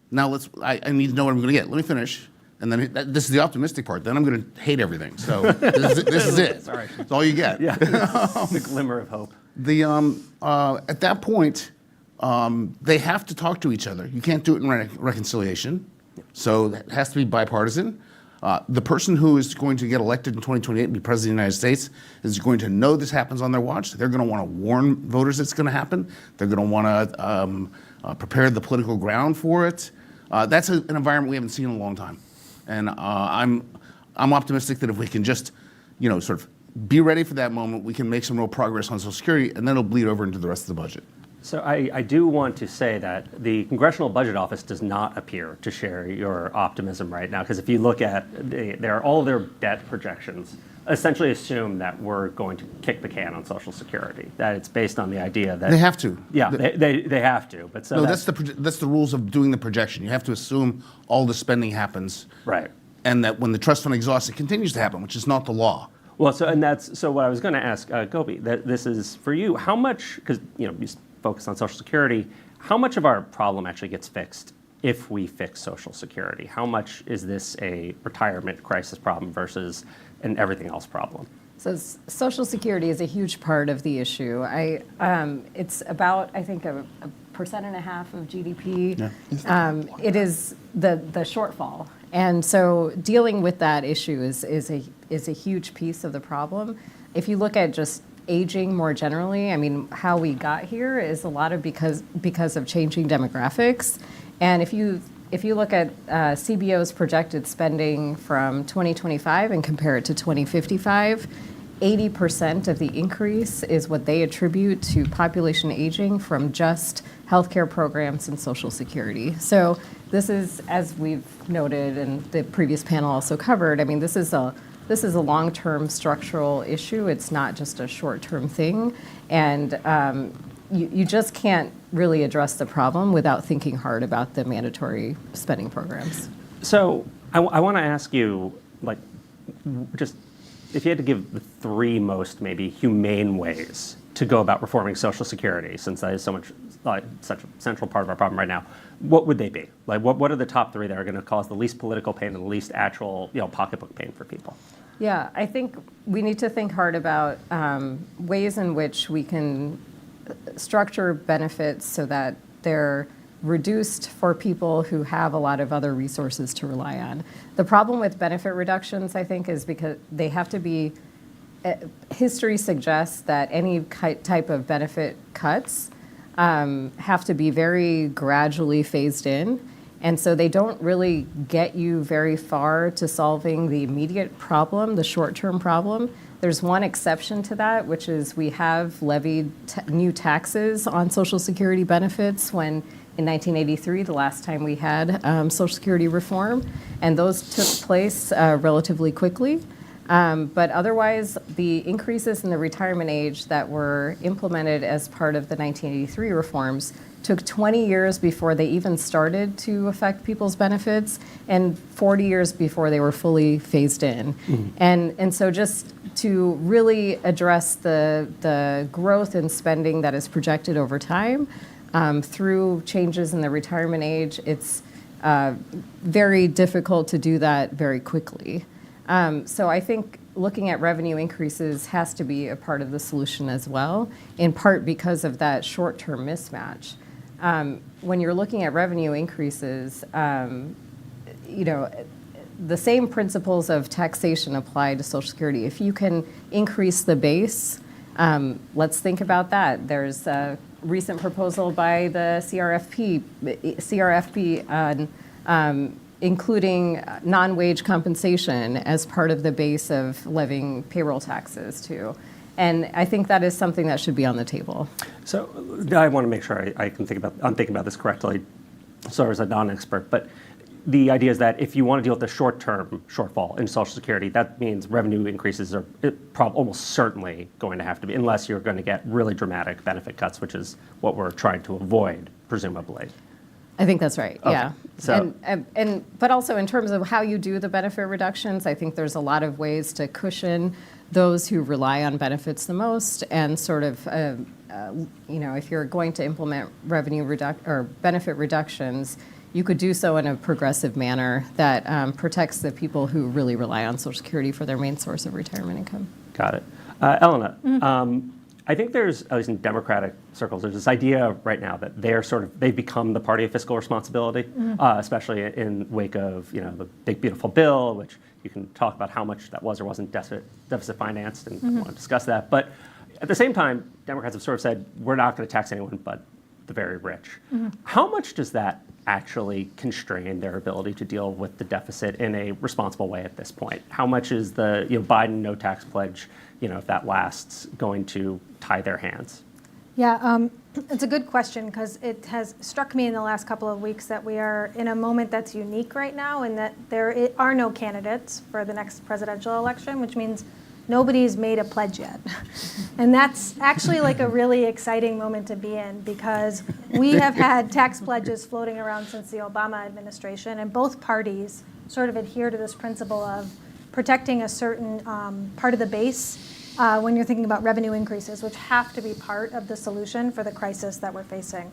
Now I need to know what I'm going to get. Let me finish. And then this is the optimistic part. Then I'm going to hate everything. So this is it. Sorry. It's all you get. Yeah, the glimmer of hope. At that point, they have to talk to each other. You can't do it in reconciliation. So it has to be bipartisan. The person who is going to get elected in 2028 and be president of the United States is going to know this happens on their watch. They're going to want to warn voters it's going to happen. They're going to want to prepare the political ground for it. That's an environment we haven't seen in a long time. And I'm optimistic that if we can just, sort of be ready for that moment, we can make some real progress on Social Security, and then it'll bleed over into the rest of the budget. So I do want to say that the Congressional Budget Office does not appear to share your optimism right now, because if you look at all their debt projections, essentially assume that we're going to kick the can on Social Security. That it's based on the idea that They have to. Yeah, they have to. But so No, that's the rules of doing the projection. You have to assume all the spending happens, right, and that when the trust fund exhausts, it continues to happen, which is not the law. Well, so what I was going to ask Gopi, that this is for you. How much, because you focus on Social Security, how much of our problem actually gets fixed if we fix Social Security? How much is this a retirement crisis problem versus an everything else problem? So Social Security is a huge part of the issue. It's about, I think, 1.5% of GDP. Yeah. It is the shortfall, and so dealing with that issue is a huge piece of the problem. If you look at just aging more generally, I mean, how we got here is a lot of because of changing demographics. And if you look at CBO's projected spending from 2025 and compare it to 2055, 80% of the increase is what they attribute to population aging from just healthcare programs and Social Security. So this is, as we've noted and the previous panel also covered, I mean, this is a long-term structural issue. It's not just a short-term thing. And you just can't really address the problem without thinking hard about the mandatory spending programs. So I want to ask you, just if you had to give the three most maybe humane ways to go about reforming Social Security, since that is such a central part of our problem right now, what would they be? What are the top three that are going to cause the least political pain and the least actual pocketbook pain for people? Yeah, I think we need to think hard about ways in which we can structure benefits so that they're reduced for people who have a lot of other resources to rely on. The problem with benefit reductions, I think, is because they have to be, history suggests that any type of benefit cuts have to be very gradually phased in. And so they don't really get you very far to solving the immediate problem, the short-term problem. There's one exception to that, which is we have levied new taxes on Social Security benefits when, in 1983, the last time we had Social Security reform, and those took place relatively quickly. But otherwise, the increases in the retirement age that were implemented as part of the 1983 reforms took 20 years before they even started to affect people's benefits and 40 years before they were fully phased in. Mm-hmm. And so just to really address the growth in spending that is projected over time through changes in the retirement age, it's very difficult to do that very quickly. So I think looking at revenue increases has to be a part of the solution as well, in part because of that short-term mismatch. When you're looking at revenue increases, the same principles of taxation apply to Social Security. If you can increase the base Let's think about that. There's a recent proposal by the CRFP on including non-wage compensation as part of the base of levying payroll taxes too. And I think that is something that should be on the table. So I want to make sure I'm thinking about this correctly. So as a non-expert, but the idea is that if you want to deal with the short-term shortfall in Social Security, that means revenue increases are almost certainly going to have to be, unless you're going to get really dramatic benefit cuts, which is what we're trying to avoid, presumably. I think that's right. Okay. Yeah. So- But also in terms of how you do the benefit reductions, I think there's a lot of ways to cushion those who rely on benefits the most, and sort of, if you're going to implement benefit reductions, you could do so in a progressive manner that protects the people who really rely on Social Security for their main source of retirement income. Got it. Elena, I think there's, at least in Democratic circles, there's this idea right now that they've become the party of fiscal responsibility, especially in wake of the big beautiful bill, which you can talk about how much that was or wasn't deficit financed, and want to discuss that. But at the same time, Democrats have sort of said we're not going to tax anyone but the very rich. How much does that actually constrain their ability to deal with the deficit in a responsible way at this point? How much is the Biden no tax pledge, if that lasts, going to tie their hands? Yeah, it's a good question, because it has struck me in the last couple of weeks that we are in a moment that's unique right now, and that there are no candidates for the next presidential election, which means nobody's made a pledge yet. And that's actually like a really exciting moment to be in, because we have had tax pledges floating around since the Obama administration, and both parties sort of adhere to this principle of protecting a certain part of the base when you're thinking about revenue increases, which have to be part of the solution for the crisis that we're facing.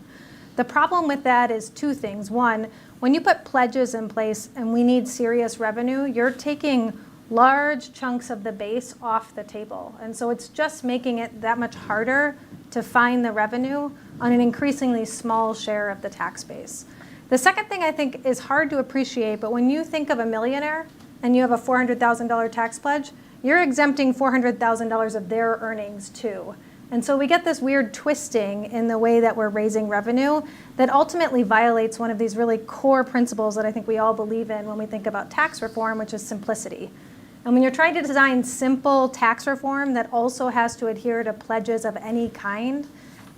The problem with that is two things. One, when you put pledges in place and we need serious revenue, you're taking large chunks of the base off the table. And so it's just making it that much harder to find the revenue on an increasingly small share of the tax base. The second thing I think is hard to appreciate, but when you think of a millionaire and you have a $400,000 tax pledge, you're exempting $400,000 of their earnings too. And so we get this weird twisting in the way that we're raising revenue that ultimately violates one of these really core principles that I think we all believe in when we think about tax reform, which is simplicity. And when you're trying to design simple tax reform that also has to adhere to pledges of any kind,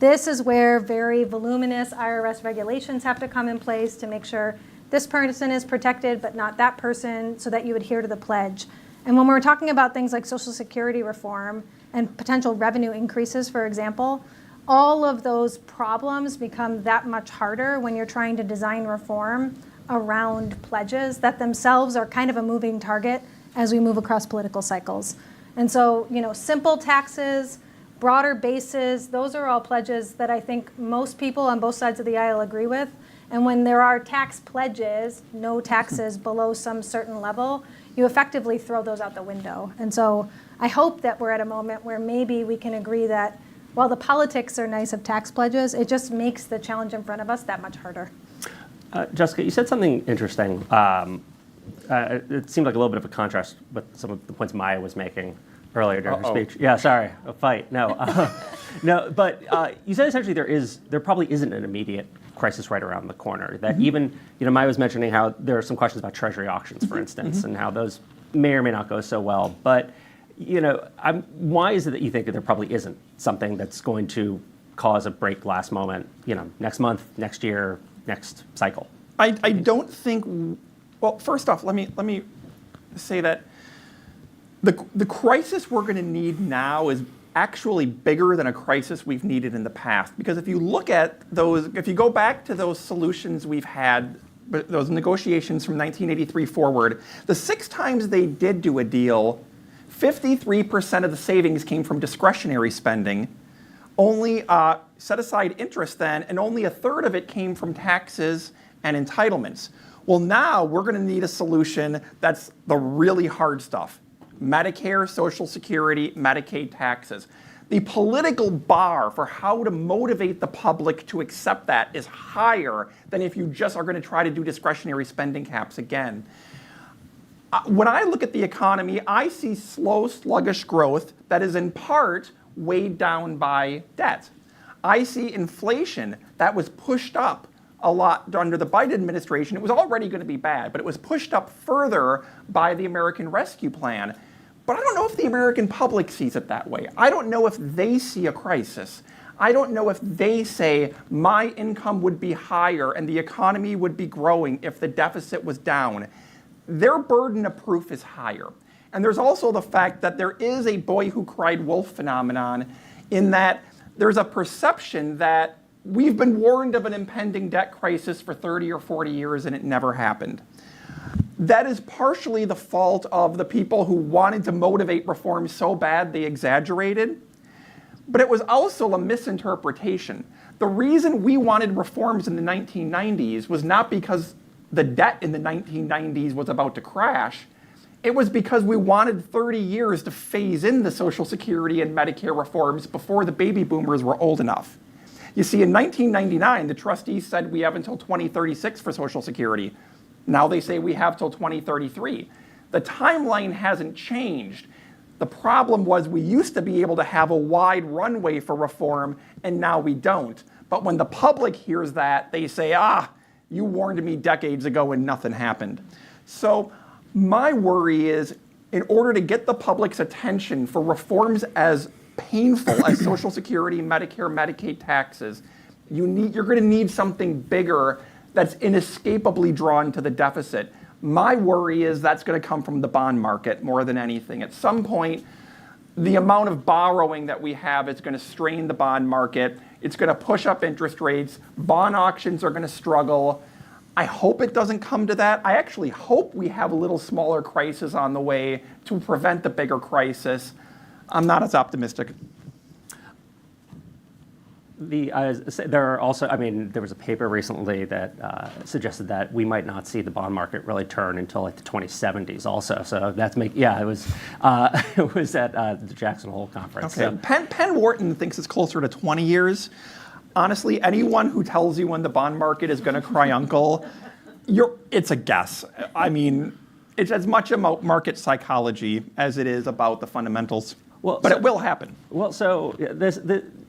this is where very voluminous IRS regulations have to come in place to make sure this person is protected but not that person, so that you adhere to the pledge. And when we're talking about things like Social Security reform and potential revenue increases, for example, all of those problems become that much harder when you're trying to design reform around pledges that themselves are kind of a moving target as we move across political cycles. And so, simple taxes, broader bases, those are all pledges that I think most people on both sides of the aisle agree with. And when there are tax pledges, no taxes below some certain level, you effectively throw those out the window. And so I hope that we're at a moment where maybe we can agree that while the politics are nice of tax pledges, it just makes the challenge in front of us that much harder. Jessica, you said something interesting. It seemed like a little bit of a contrast with some of the points Maya was making earlier during her speech. Yeah, sorry, a fight. No, no. But you said essentially there probably isn't an immediate crisis right around the corner. That even Maya was mentioning how there are some questions about Treasury auctions, for instance, and how those may or may not go so well. But why is it that you think that there probably isn't something that's going to cause a break last moment? Next month, next year, next cycle. I don't think. Well, first off, let me say that the crisis we're going to need now is actually bigger than a crisis we've needed in the past. Because if you look at those, if you go back to those solutions we've had, those negotiations from 1983 forward, the 6 times they did do a deal, 53% of the savings came from discretionary spending, only set aside interest then, and only 1/3 of it came from taxes and entitlements. Well, now we're going to need a solution that's the really hard stuff. Medicare, Social Security, Medicaid taxes. The political bar for how to motivate the public to accept that is higher than if you just are going to try to do discretionary spending caps again. When I look at the economy, I see slow, sluggish growth that is in part weighed down by debt. I see inflation that was pushed up a lot under the Biden administration. It was already going to be bad, but it was pushed up further by the American Rescue Plan. But I don't know if the American public sees it that way. I don't know if they see a crisis. I don't know if they say my income would be higher and the economy would be growing if the deficit was down. Their burden of proof is higher. And there's also the fact that there is a boy who cried wolf phenomenon in that there's a perception that we've been warned of an impending debt crisis for 30 or 40 years and it never happened. That is partially the fault of the people who wanted to motivate reform so bad they exaggerated, but it was also a misinterpretation. The reason we wanted reforms in the 1990s was not because the debt in the 1990s was about to crash. It was because we wanted 30 years to phase in the Social Security and Medicare reforms before the baby boomers were old enough. You see, in 1999, the trustees said we have until 2036 for Social Security. Now they say we have till 2033. The timeline hasn't changed. The problem was we used to be able to have a wide runway for reform, and now we don't. But when the public hears that, they say, you warned me decades ago and nothing happened. So my worry is, in order to get the public's attention for reforms as painful as Social Security, Medicare, Medicaid taxes, you're going to need something bigger that's inescapably drawn to the deficit. My worry is that's going to come from the bond market more than anything. At some point, the amount of borrowing that we have is going to strain the bond market. It's going to push up interest rates. Bond auctions are going to struggle. I hope it doesn't come to that. I actually hope we have a little smaller crisis on the way to prevent the bigger crisis. I'm not as optimistic. There are also, there was a paper recently that suggested that we might not see the bond market really turn until like the 2070s also. So that's it was it was at the Jackson Hole conference. Okay. So. Penn Wharton thinks it's closer to 20 years. Honestly, anyone who tells you when the bond market is going to cry uncle, it's a guess. It's as much about market psychology as it is about the fundamentals. But it will happen. Well, so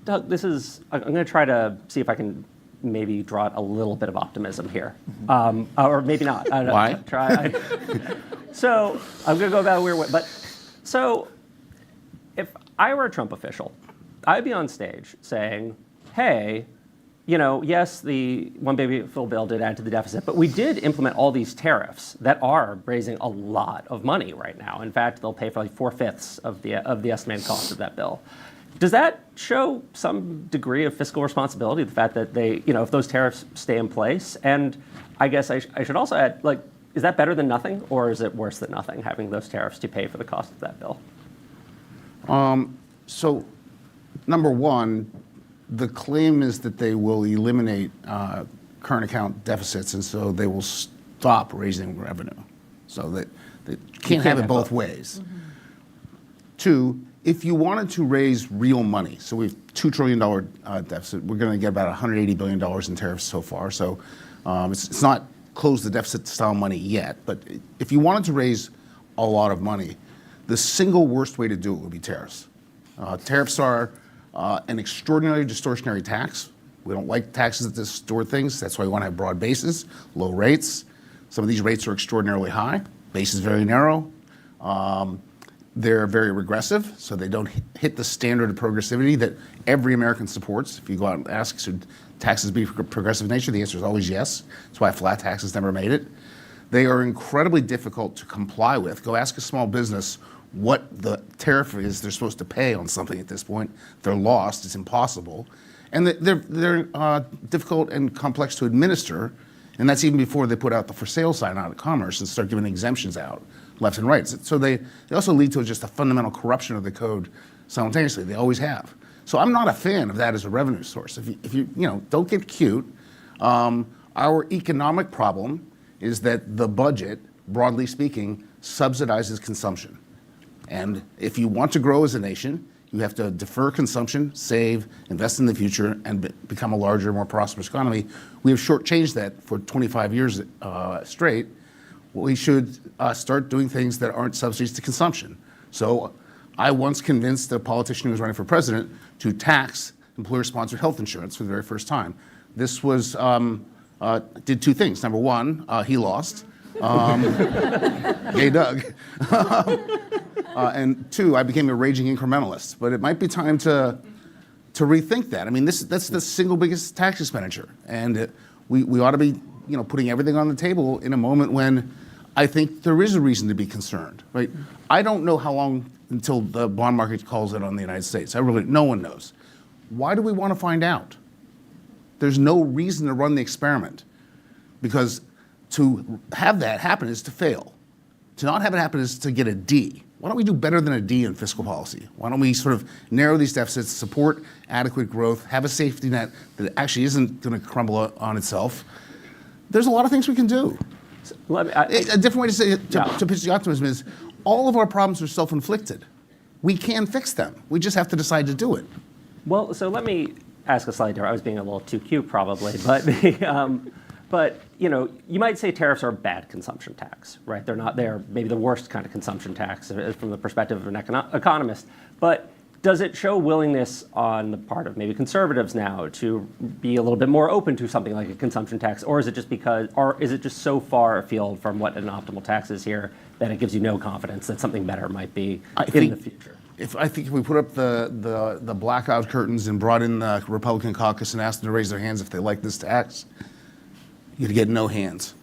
Doug, I'm going to try to see if I can maybe draw out a little bit of optimism here, or maybe not. I don't know. Why? Try. So I'm going to go about a weird way. But so if I were a Trump official, I'd be on stage saying, hey, yes, the one big beautiful bill did add to the deficit, but we did implement all these tariffs that are raising a lot of money right now. In fact, they'll pay for like 4/5 of the estimated cost of that bill. Does that show some degree of fiscal responsibility, the fact that they, if those tariffs stay in place? And I guess I should also add, is that better than nothing, or is it worse than nothing, having those tariffs to pay for the cost of that bill? So, number one, the claim is that they will eliminate current account deficits, and so they will stop raising revenue. So that they can't have it both ways. Mm-hmm. Two, if you wanted to raise real money, so we have $2 trillion deficit, we're going to get about $180 billion in tariffs so far. So it's not close the deficit style money yet, but if you wanted to raise a lot of money, the single worst way to do it would be tariffs. Tariffs are an extraordinarily distortionary tax. We don't like taxes that distort things. That's why we want to have broad bases, low rates. Some of these rates are extraordinarily high. Base is very narrow. They're very regressive, so they don't hit the standard of progressivity that every American supports. If you go out and ask, should taxes be progressive in nature, the answer is always yes. That's why flat taxes never made it. They are incredibly difficult to comply with. Go ask a small business what the tariff is they're supposed to pay on something at this point. They're lost. It's impossible. And they're difficult and complex to administer, and that's even before they put out the for sale sign out of commerce and start giving exemptions out left and right. So they also lead to just a fundamental corruption of the code simultaneously. They always have. So I'm not a fan of that as a revenue source. If you don't get cute. Our economic problem is that the budget, broadly speaking, subsidizes consumption. And if you want to grow as a nation, you have to defer consumption, save, invest in the future, and become a larger, more prosperous economy. We have shortchanged that for 25 years straight. We should start doing things that aren't subsidies to consumption. So I once convinced a politician who was running for president to tax employer-sponsored health insurance for the very first time. This was, did two things. Number one, he lost. Yay, Doug. And two, I became a raging incrementalist. But it might be time to rethink that. I mean, that's the single biggest tax expenditure. And we ought to be putting everything on the table in a moment when I think there is a reason to be concerned, right? I don't know how long until the bond market calls it on the United States. No one knows. Why do we want to find out? There's no reason to run the experiment, because to have that happen is to fail. To not have it happen is to get a D. Why don't we do better than a D in fiscal policy? Why don't we sort of narrow these deficits, support adequate growth, have a safety net that actually isn't going to crumble on itself? There's a lot of things we can do. A different way to say it, to pitch the optimism is, all of our problems are self-inflicted. We can fix them. We just have to decide to do it. Well, so let me ask a slightly different. I was being a little too cute, probably, but you might say tariffs are a bad consumption tax, right? They're maybe the worst kind of consumption tax from the perspective of an economist. But does it show willingness on the part of maybe conservatives now to be a little bit more open to something like a consumption tax, or is it just so far afield from what an optimal tax is here that it gives you no confidence that something better might be in the future? I think if we put up the blackout curtains and brought in the Republican caucus and asked them to raise their hands if they like this tax, you'd get no hands.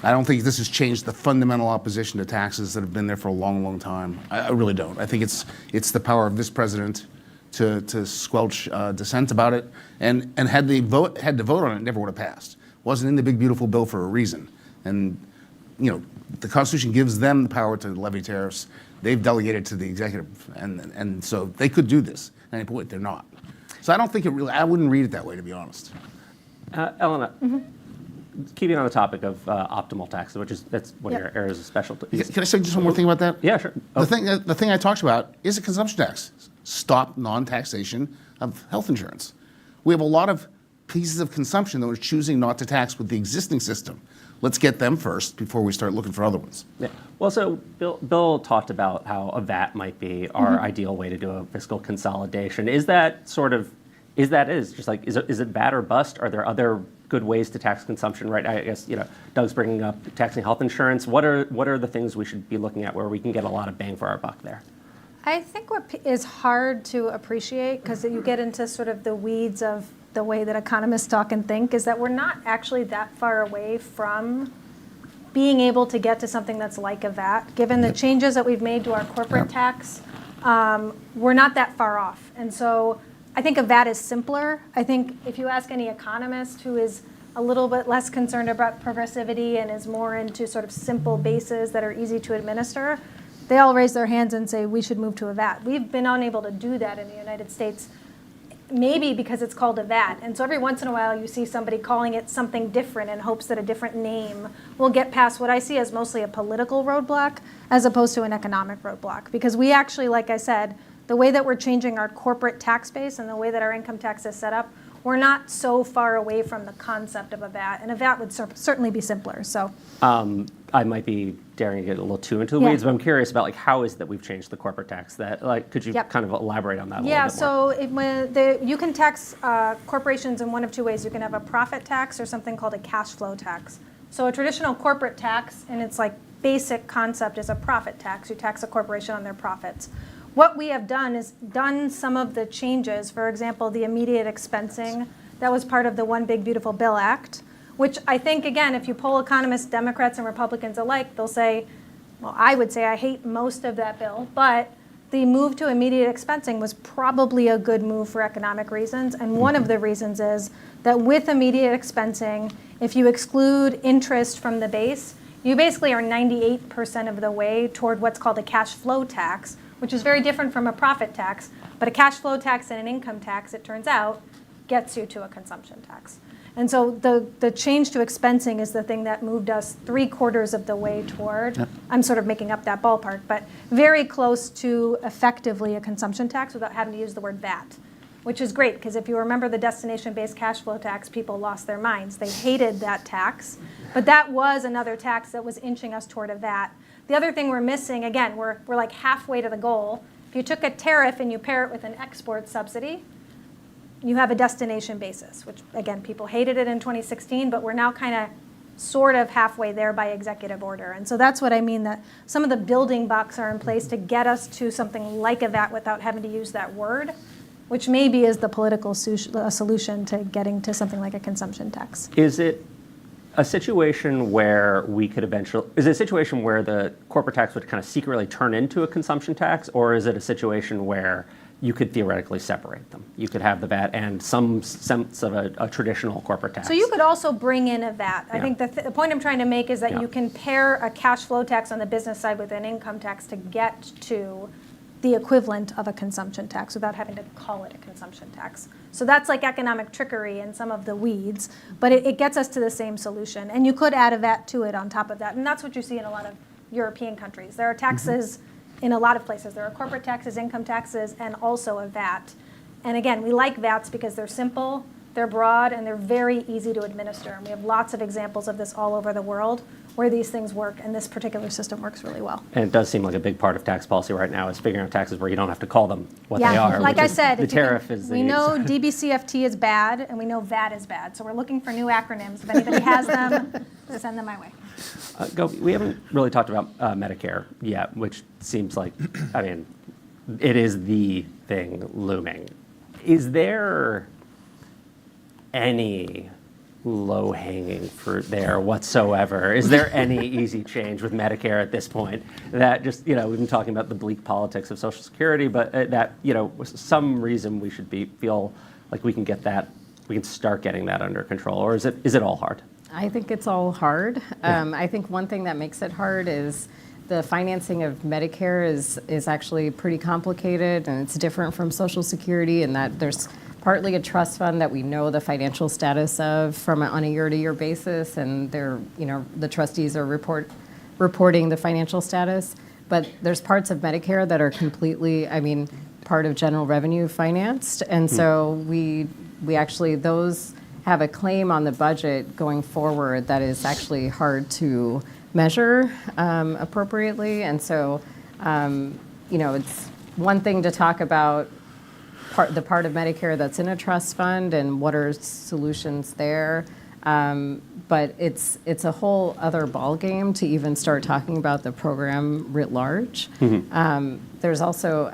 I don't think this has changed the fundamental opposition to taxes that have been there for a long, long time. I really don't. I think it's the power of this president to squelch dissent about it. And had to vote on it, it never would have passed. It wasn't in the big, beautiful bill for a reason. And the Constitution gives them the power to levy tariffs. They've delegated to the executive, and so they could do this. At any point, they're not. So I don't think I wouldn't read it that way, to be honest. Elena, keeping on the topic of optimal taxes, that's one of your areas of specialty. Can I say just one more thing about that? Yeah, sure. The thing I talked about is a consumption tax. Stop non-taxation of health insurance. We have a lot of pieces of consumption that we're choosing not to tax with the existing system. Let's get them first before we start looking for other ones. Yeah. Well, so Bill talked about how a VAT might be our ideal way to do a fiscal consolidation. Is it VAT or bust? Are there other good ways to tax consumption? Right. I guess Doug's bringing up taxing health insurance. What are the things we should be looking at where we can get a lot of bang for our buck there? I think what is hard to appreciate, because you get into sort of the weeds of the way that economists talk and think, is that we're not actually that far away from being able to get to something that's like a VAT. Given the changes that we've made to our corporate tax, we're not that far off. And so I think a VAT is simpler. I think if you ask any economist who is a little bit less concerned about progressivity and is more into sort of simple bases that are easy to administer, they all raise their hands and say we should move to a VAT. We've been unable to do that in the United States, maybe because it's called a VAT. And so every once in a while you see somebody calling it something different in hopes that a different name will get past what I see as mostly a political roadblock as opposed to an economic roadblock. Because we actually, like I said, the way that we're changing our corporate tax base and the way that our income tax is set up, we're not so far away from the concept of a VAT. And a VAT would certainly be simpler. So I might be daring to get a little too into the weeds, but I'm curious about how is it that we've changed the corporate tax? Could you kind of elaborate on that a little bit more? So you can tax corporations in one of two ways. You can have a profit tax or something called a cash flow tax. So a traditional corporate tax, and its basic concept, is a profit tax. You tax a corporation on their profits. What we have done is done some of the changes, for example, the immediate expensing that was part of the One Big Beautiful Bill Act, which I think, again, if you poll economists, Democrats and Republicans alike, they'll say, well, I would say I hate most of that bill, but the move to immediate expensing was probably a good move for economic reasons. And one of the reasons is that with immediate expensing, if you exclude interest from the base, you basically are 98% of the way toward what's called a cash flow tax, which is very different from a profit tax. But a cash flow tax and an income tax, it turns out, gets you to a consumption tax. And so the change to expensing is the thing that moved us 3/4 of the way toward, I'm sort of making up that ballpark, but very close to effectively a consumption tax without having to use the word VAT, which is great, because if you remember the destination-based cash flow tax, people lost their minds. They hated that tax, but that was another tax that was inching us toward a VAT. The other thing we're missing, again, we're like halfway to the goal. If you took a tariff and you pair it with an export subsidy, you have a destination basis, which, again, people hated it in 2016, but we're now kind of sort of halfway there by executive order. And so that's what I mean, that some of the building blocks are in place to get us to something like a VAT without having to use that word, which maybe is the political solution to getting to something like a consumption tax. Is it a situation where is it a situation where the corporate tax would kind of secretly turn into a consumption tax, or is it a situation where you could theoretically separate them? You could have the VAT and some sense of a traditional corporate tax. So you could also bring in a VAT. I Yeah. think the point I'm trying to make is that Yeah. you can pair a cash flow tax on the business side with an income tax to get to the equivalent of a consumption tax without having to call it a consumption tax. So that's like economic trickery in some of the weeds, but it gets us to the same solution. And you could add a VAT to it on top of that. And that's what you see in a lot of European countries. There are taxes in a lot of places. There are corporate taxes, income taxes, and also a VAT. And again, we like VATs because they're simple, they're broad, and they're very easy to administer. And we have lots of examples of this all over the world where these things work, and this particular system works really well. And it does seem like a big part of tax policy right now is figuring out taxes where you don't have to call them what Yeah, they are. like which I is- said, the if you can- tariff is we know DBCFT is bad, and we know VAT is bad. So we're looking for new acronyms. If anybody has them, send them my way. Gopi, we haven't really talked about Medicare yet, which seems like, I mean, it is the thing looming. Is there any low-hanging fruit there whatsoever? Is there any easy change with Medicare at this point? That just, we've been talking about the bleak politics of Social Security, but that, some reason we should feel like we can start getting that under control, or is it all hard? I think it's all hard. I think one thing that makes it hard is the financing of Medicare is actually pretty complicated, and it's different from Social Security in that there's partly a trust fund that we know the financial status of on a year-to-year basis, and the trustees are reporting the financial status. But there's parts of Medicare that are completely, part of general revenue financed, and so we actually those have a claim on the budget going forward that is actually hard to measure appropriately. And so, it's one thing to talk about the part of Medicare that's in a trust fund and what are solutions there. But it's a whole other ballgame to even start talking about the program writ large. There's also,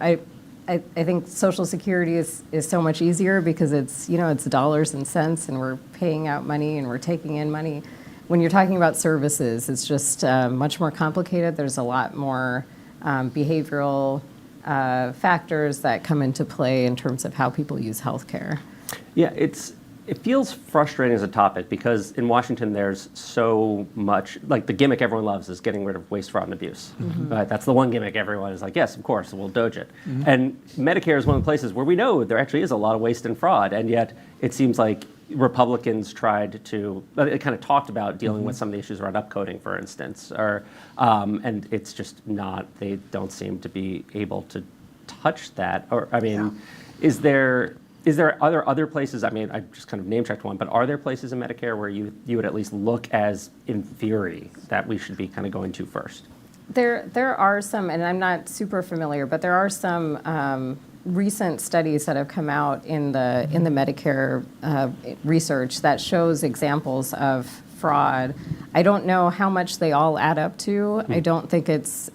I think Social Security is so much easier because it's dollars and cents, and we're paying out money and we're taking in money. When you're talking about services, it's just much more complicated. There's a lot more behavioral factors that come into play in terms of how people use healthcare. Yeah, it feels frustrating as a topic because in Washington there's so much, like the gimmick everyone loves is getting rid of waste, fraud, and abuse. Right? That's the one gimmick everyone is like, yes, of course, we'll doge it. And Medicare is one of the places where we know there actually is a lot of waste and fraud, and yet it seems like Republicans tried to, it kind of talked about dealing with some of the issues around upcoding, for instance, and it's just not, they don't seem to be able to touch that. Or, are there other places, I just kind of name-checked one, but are there places in Medicare where you would at least look as, in theory, that we should be kind of going to first? There are some, and I'm not super familiar, but there are some recent studies that have come out in the Medicare research that shows examples of fraud. I don't know how much they all add up to. I don't think it's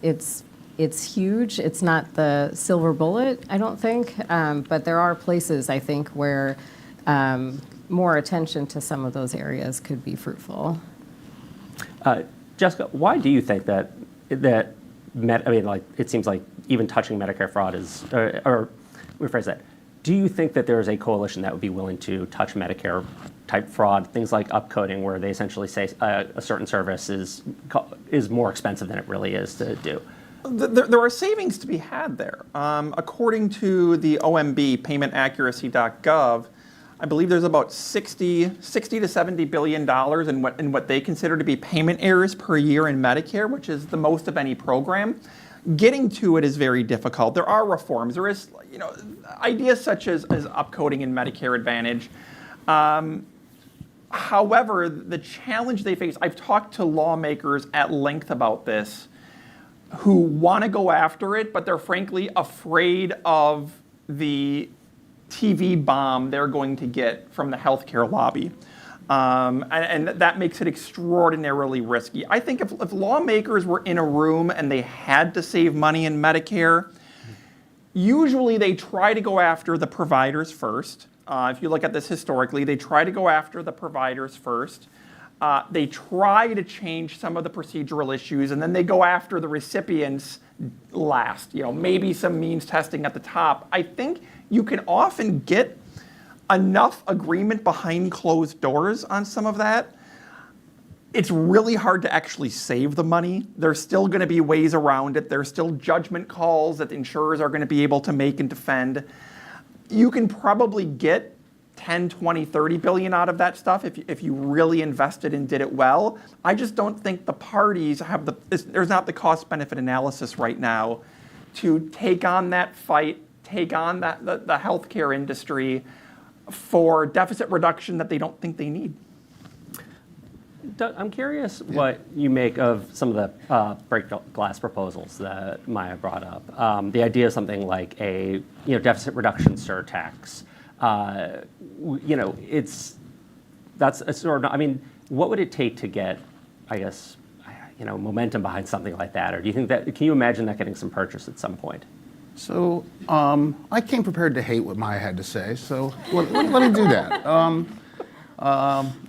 huge. It's not the silver bullet, I don't think. But there are places, I think, where more attention to some of those areas could be fruitful. Jessica, why do you think that it seems like even touching Medicare fraud is, or rephrase that, do you think that there is a coalition that would be willing to touch Medicare type fraud, things like upcoding, where they essentially say a certain service is more expensive than it really is to do? There are savings to be had there. According to the OMB, payment-accuracy.gov, I believe there's about 60 to $70 billion in what they consider to be payment errors per year in Medicare, which is the most of any program. Getting to it is very difficult. There are reforms. There is, ideas such as upcoding in Medicare Advantage. However, the challenge they face, I've talked to lawmakers at length about this. who want to go after it, but they're frankly afraid of the TV bomb they're going to get from the healthcare lobby. And that makes it extraordinarily risky. I think if lawmakers were in a room and they had to save money in Medicare, usually they try to go after the providers first. If you look at this historically, they try to go after the providers first. They try to change some of the procedural issues, and then they go after the recipients last. Maybe some means testing at the top. I think you can often get enough agreement behind closed doors on some of that. It's really hard to actually save the money. There's still going to be ways around it. There's still judgment calls that insurers are going to be able to make and defend. You can probably get 10, 20, 30 billion out of that stuff if you really invested and did it well. I just don't think the parties have there's not the cost benefit analysis right now to take on that fight, take on the healthcare industry for deficit reduction that they don't think they need. Doug, I'm curious what you make of some of the break glass proposals that Maya brought up. The idea of something like a deficit reduction surtax. That's a sort of. I mean, what would it take to get, I guess, momentum behind something like that? Or do you think that? Can you imagine that getting some purchase at some point? So I came prepared to hate what Maya had to say. So let me do that.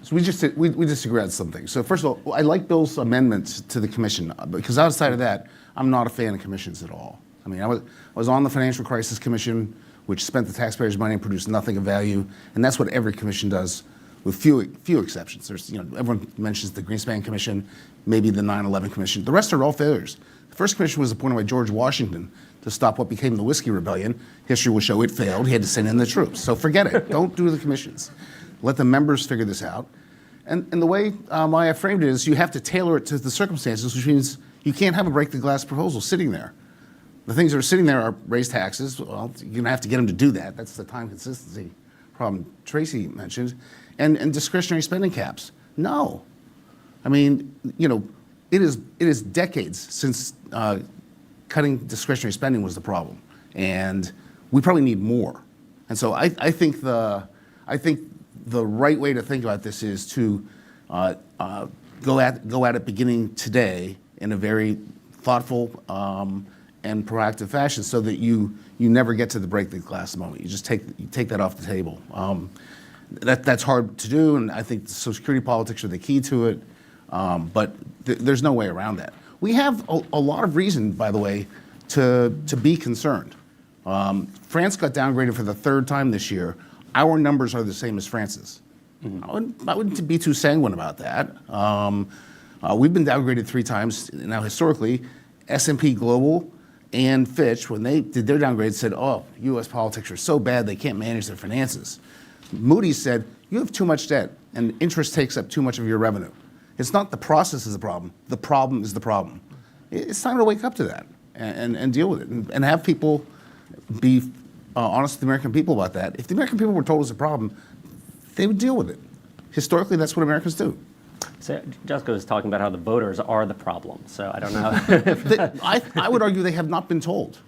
So we disagree on something. So first of all, I like Bill's amendments to the commission because outside of that, I'm not a fan of commissions at all. I mean, I was on the Financial Crisis Commission, which spent the taxpayers' money and produced nothing of value, and that's what every commission does, with few exceptions. There's, everyone mentions the Greenspan Commission, maybe the 9/11 Commission. The rest are all failures. The first commission was appointed by George Washington to stop what became the Whiskey Rebellion. History will show it failed. He had to send in the troops. So forget it. Don't do the commissions. Let the members figure this out. And the way Maya framed it is you have to tailor it to the circumstances, which means you can't have a break the glass proposal sitting there. The things that are sitting there are raise taxes. Well, you're going to have to get them to do that. That's the time consistency problem Tracy mentioned. And discretionary spending caps. No. I mean, it is decades since cutting discretionary spending was the problem. And we probably need more. And so I think the right way to think about this is to go at it beginning today in a very thoughtful and proactive fashion, so that you never get to the break the glass moment. You just take that off the table. That's hard to do, and I think Social Security politics are the key to it. But there's no way around that. We have a lot of reason, by the way, to be concerned. France got downgraded for the third time this year. Our numbers are the same as France's. Mm-hmm. I wouldn't be too sanguine about that. We've been downgraded 3 times now historically. S&P Global and Fitch, when they did their downgrade, said, oh, U.S. politics are so bad they can't manage their finances. Moody's said, you have too much debt and interest takes up too much of your revenue. It's not the process is the problem is the problem. It's time to wake up to that and deal with it and have people be honest with the American people about that. If the American people were told it's a problem, they would deal with it. Historically, that's what Americans do. So Jessica was talking about how the voters are the problem. So I don't know. I would argue they have not been told.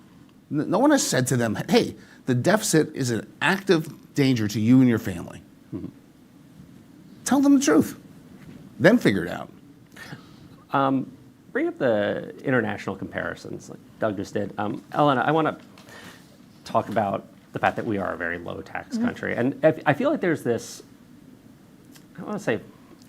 No one has said to them, hey, the deficit is an active danger to you and your family. Mm-hmm. Tell them the truth. Then figure it out. Bring up the international comparisons like Doug just did. Elena, I want to talk about the fact that we are a very low tax country. And I feel like there's this, I want to say,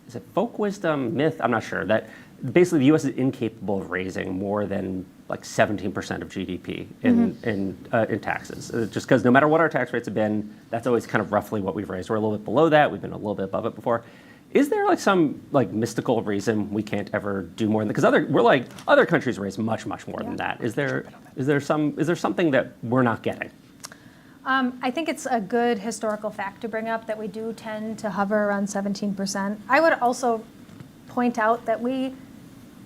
is it folk wisdom, myth? I'm not sure. That basically the U.S. is incapable of raising more than like 17% of GDP in taxes. Just because no matter what our tax rates have been, that's always kind of roughly what we've raised. We're a little bit below that. We've been a little bit above it before. Is there like some like mystical reason we can't ever do more than that? Because other countries raise much more than that. Is there something that we're not getting? I think it's a good historical fact to bring up that we do tend to hover around 17%. I would also point out that we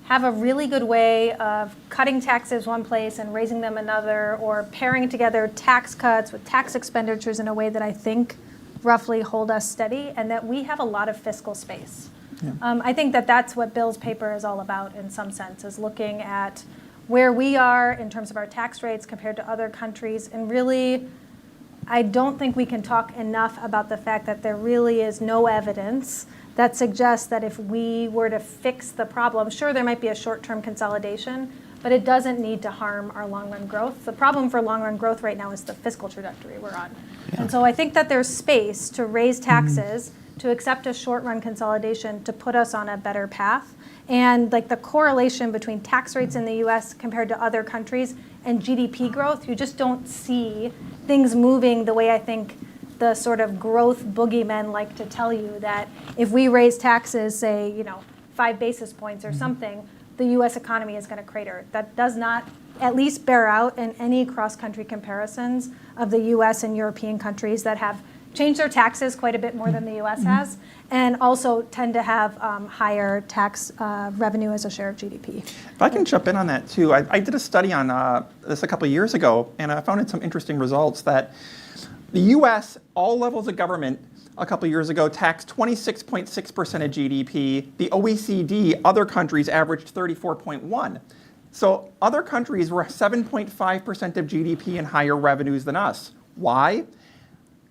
have a really good way of cutting taxes one place and raising them another, or pairing together tax cuts with tax expenditures in a way that I think roughly hold us steady, and that we have a lot of fiscal space. Yeah. I think that that's what Bill's paper is all about in some sense, is looking at where we are in terms of our tax rates compared to other countries. And really, I don't think we can talk enough about the fact that there really is no evidence that suggests that if we were to fix the problem, sure, there might be a short-term consolidation, but it doesn't need to harm our long-run growth. The problem for long-run growth right now is the fiscal trajectory we're on. And so I think that there's space to raise taxes, to accept a short-run consolidation, to put us on a better path. And like the correlation between tax rates in the US compared to other countries and GDP growth, you just don't see things moving the way I think the sort of growth boogeymen like to tell you, that if we raise taxes, say, 5 basis points or something, the US economy is going to crater. That does not at least bear out in any cross-country comparisons of the US and European countries that have changed their taxes quite a bit more than the US has, and also tend to have higher tax revenue as a share of GDP. If I can jump in on that too, I did a study on this a couple of years ago, and I found some interesting results that the US, all levels of government, a couple of years ago taxed 26.6% of GDP. The OECD, other countries averaged 34.1%. So other countries were 7.5% of GDP and higher revenues than us. Why?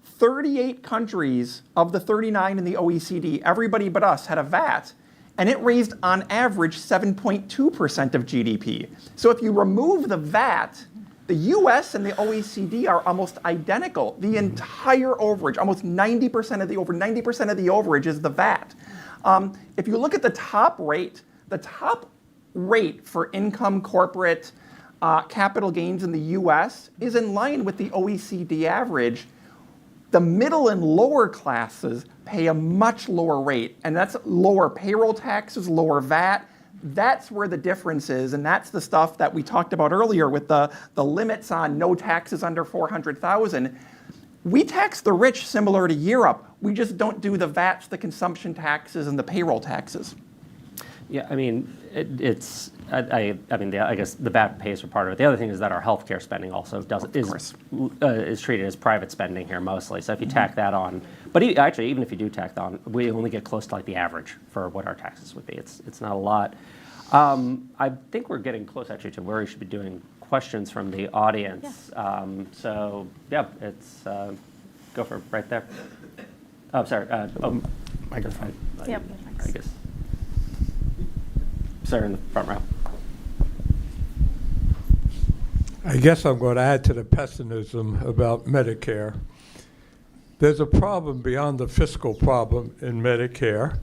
38 countries of the 39 in the OECD, everybody but us, had a VAT, and it raised on average 7.2% of GDP. So if you remove the VAT, the US and the OECD are almost identical. The entire overage, almost 90% of the overage is the VAT. If you look at the top rate for income, corporate, capital gains in the US is in line with the OECD average. The middle and lower classes pay a much lower rate, and that's lower payroll taxes, lower VAT. That's where the difference is, and that's the stuff that we talked about earlier with the limits on no taxes under 400,000. We tax the rich similar to Europe. We just don't do the VATs, the consumption taxes, and the payroll taxes. Yeah, I mean, I guess the VAT pays for part of it. The other thing is that our healthcare spending also is treated as private spending here mostly. So if you tack that on, but actually, even if you do tack that on, we only get close to like the average for what our taxes would be. It's not a lot. I think we're getting close actually to where we should be doing questions from the audience. So yeah, it's go for it right there. Oh, sorry. Microphone. Yep. I guess. Sir, in the front row. I guess I'm going to add to the pessimism about Medicare. There's a problem beyond the fiscal problem in Medicare.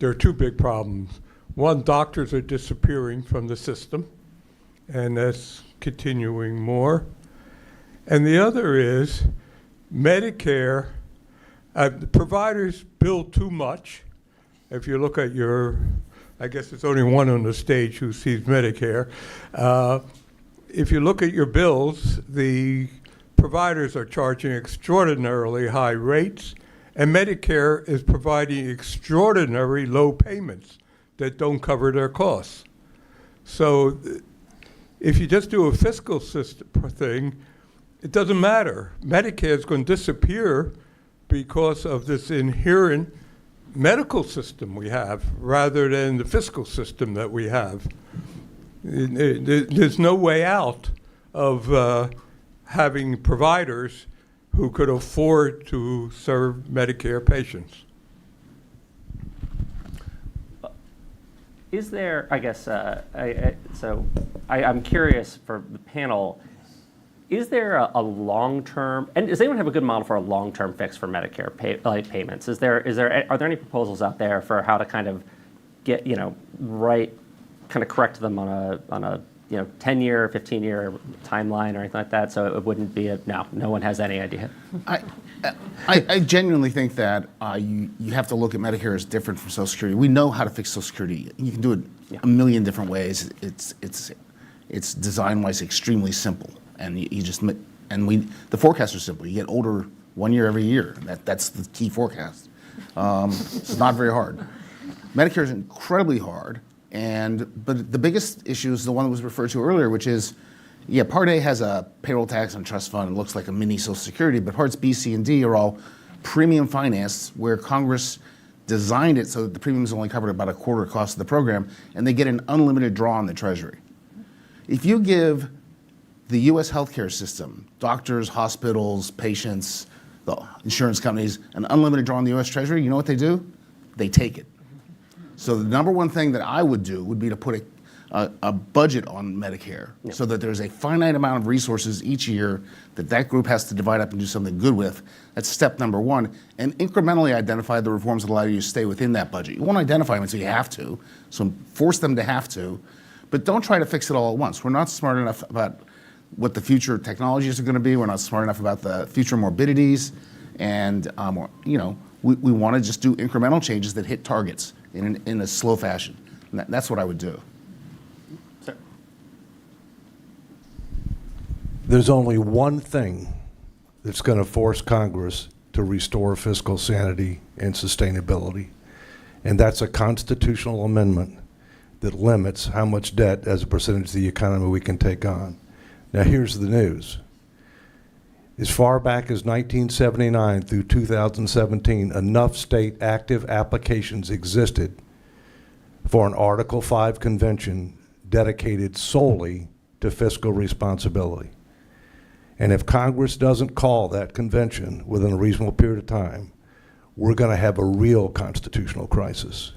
There are two big problems. One, doctors are disappearing from the system, and that's continuing more. And the other is Medicare, the providers bill too much. If you look at I guess there's only one on the stage who sees Medicare. If you look at your bills, the providers are charging extraordinarily high rates, and Medicare is providing extraordinary low payments that don't cover their costs. So if you just do a fiscal system thing, it doesn't matter. Medicare is going to disappear because of this inherent medical system we have rather than the fiscal system that we have. There's no way out of having providers who could afford to serve Medicare patients. Is there, I guess, I'm curious for the panel, is there a long-term, and does anyone have a good model for a long-term fix for Medicare payments? Are there any proposals out there for how to kind of get, correct them on a 10-year, 15-year timeline or anything like that, so it wouldn't be no one has any idea? I genuinely think that you have to look at Medicare as different from Social Security. We know how to fix Social Security. You can do it a million different ways. It's design-wise extremely simple, and the forecasts are simple. You get older 1 year every year. That's the key forecast. It's not very hard. Medicare is incredibly hard, but the biggest issue is the one that was referred to earlier, which is, Part A has a payroll tax and trust fund. It looks like a mini Social Security, but Parts B, C, and D are all premium finance, where Congress designed it so that the premiums only covered about a quarter cost of the program, and they get an unlimited draw on the Treasury. If you give the U.S. healthcare system, doctors, hospitals, patients, the insurance companies, an unlimited draw on the U.S. Treasury, you know what they do? They take it. So the number one thing that I would do would be to put a budget on Medicare so that there's a finite amount of resources each year that group has to divide up and do something good with. That's step number one. And incrementally identify the reforms that allow you to stay within that budget. You won't identify them until you have to, so force them to have to. But don't try to fix it all at once. We're not smart enough about what the future technologies are going to be. We're not smart enough about the future morbidities. And we want to just do incremental changes that hit targets in a slow fashion. And that's what I would do. Sir. There's only one thing that's going to force Congress to restore fiscal sanity and sustainability, and that's a constitutional amendment that limits how much debt as a percentage of the economy we can take on. Now here's the news. As far back as 1979 through 2017, enough state active applications existed for an Article 5 convention dedicated solely to fiscal responsibility. And if Congress doesn't call that convention within a reasonable period of time, we're going to have a real constitutional crisis.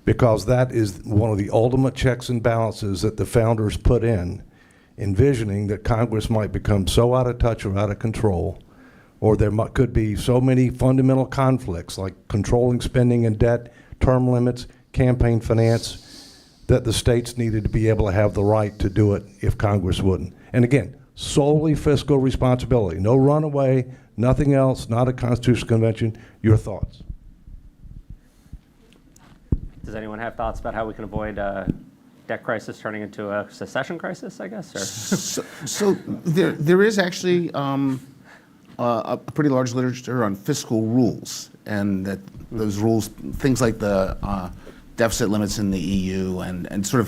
Because that is one of the ultimate checks and balances that the founders put in, envisioning that Congress might become so out of touch or out of control, or there could be so many fundamental conflicts like controlling spending and debt, term limits, campaign finance, that the states needed to be able to have the right to do it if Congress wouldn't. And again, solely fiscal responsibility, no runaway, nothing else, not a constitutional convention. Your thoughts? Does anyone have thoughts about how we can avoid debt crisis turning into a secession crisis, I guess? Or? So there is actually a pretty large literature on fiscal rules, and that those rules, things like the deficit limits in the EU and sort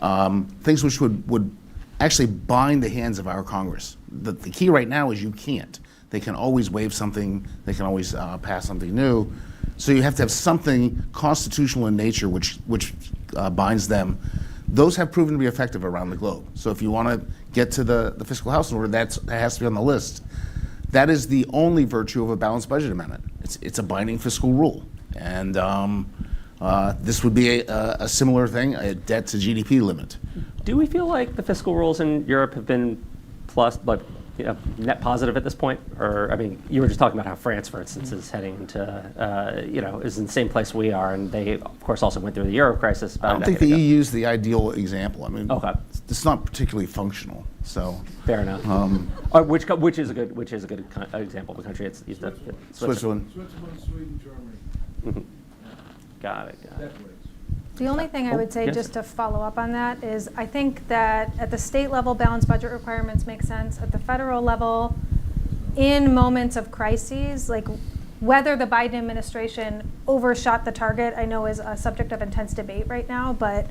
of things which would actually bind the hands of our Congress. The key right now is you can't. They can always waive something. They can always pass something new. So you have to have something constitutional in nature which binds them. Those have proven to be effective around the globe. So if you want to get to the fiscal house in order, that has to be on the list. That is the only virtue of a balanced budget amendment. It's a binding fiscal rule. And this would be a similar thing, a debt to GDP limit. Do we feel like the fiscal rules in Europe have been net positive at this point? Or, I mean, you were just talking about how France, for instance, is heading into, is in the same place we are, and they, of course, also went through the Euro crisis. I don't think the EU is the ideal example. I mean, okay. It's not particularly functional. So fair enough. Which is a good example of a country. It's Switzerland. Switzerland, Sweden, Germany. Mm-hmm. Got it. The only thing I would say, yes. just to follow up on that, is I think that at the state level, balanced budget requirements make sense. At the federal level, in moments of crises, like whether the Biden administration overshot the target, I know is a subject of intense debate right now, but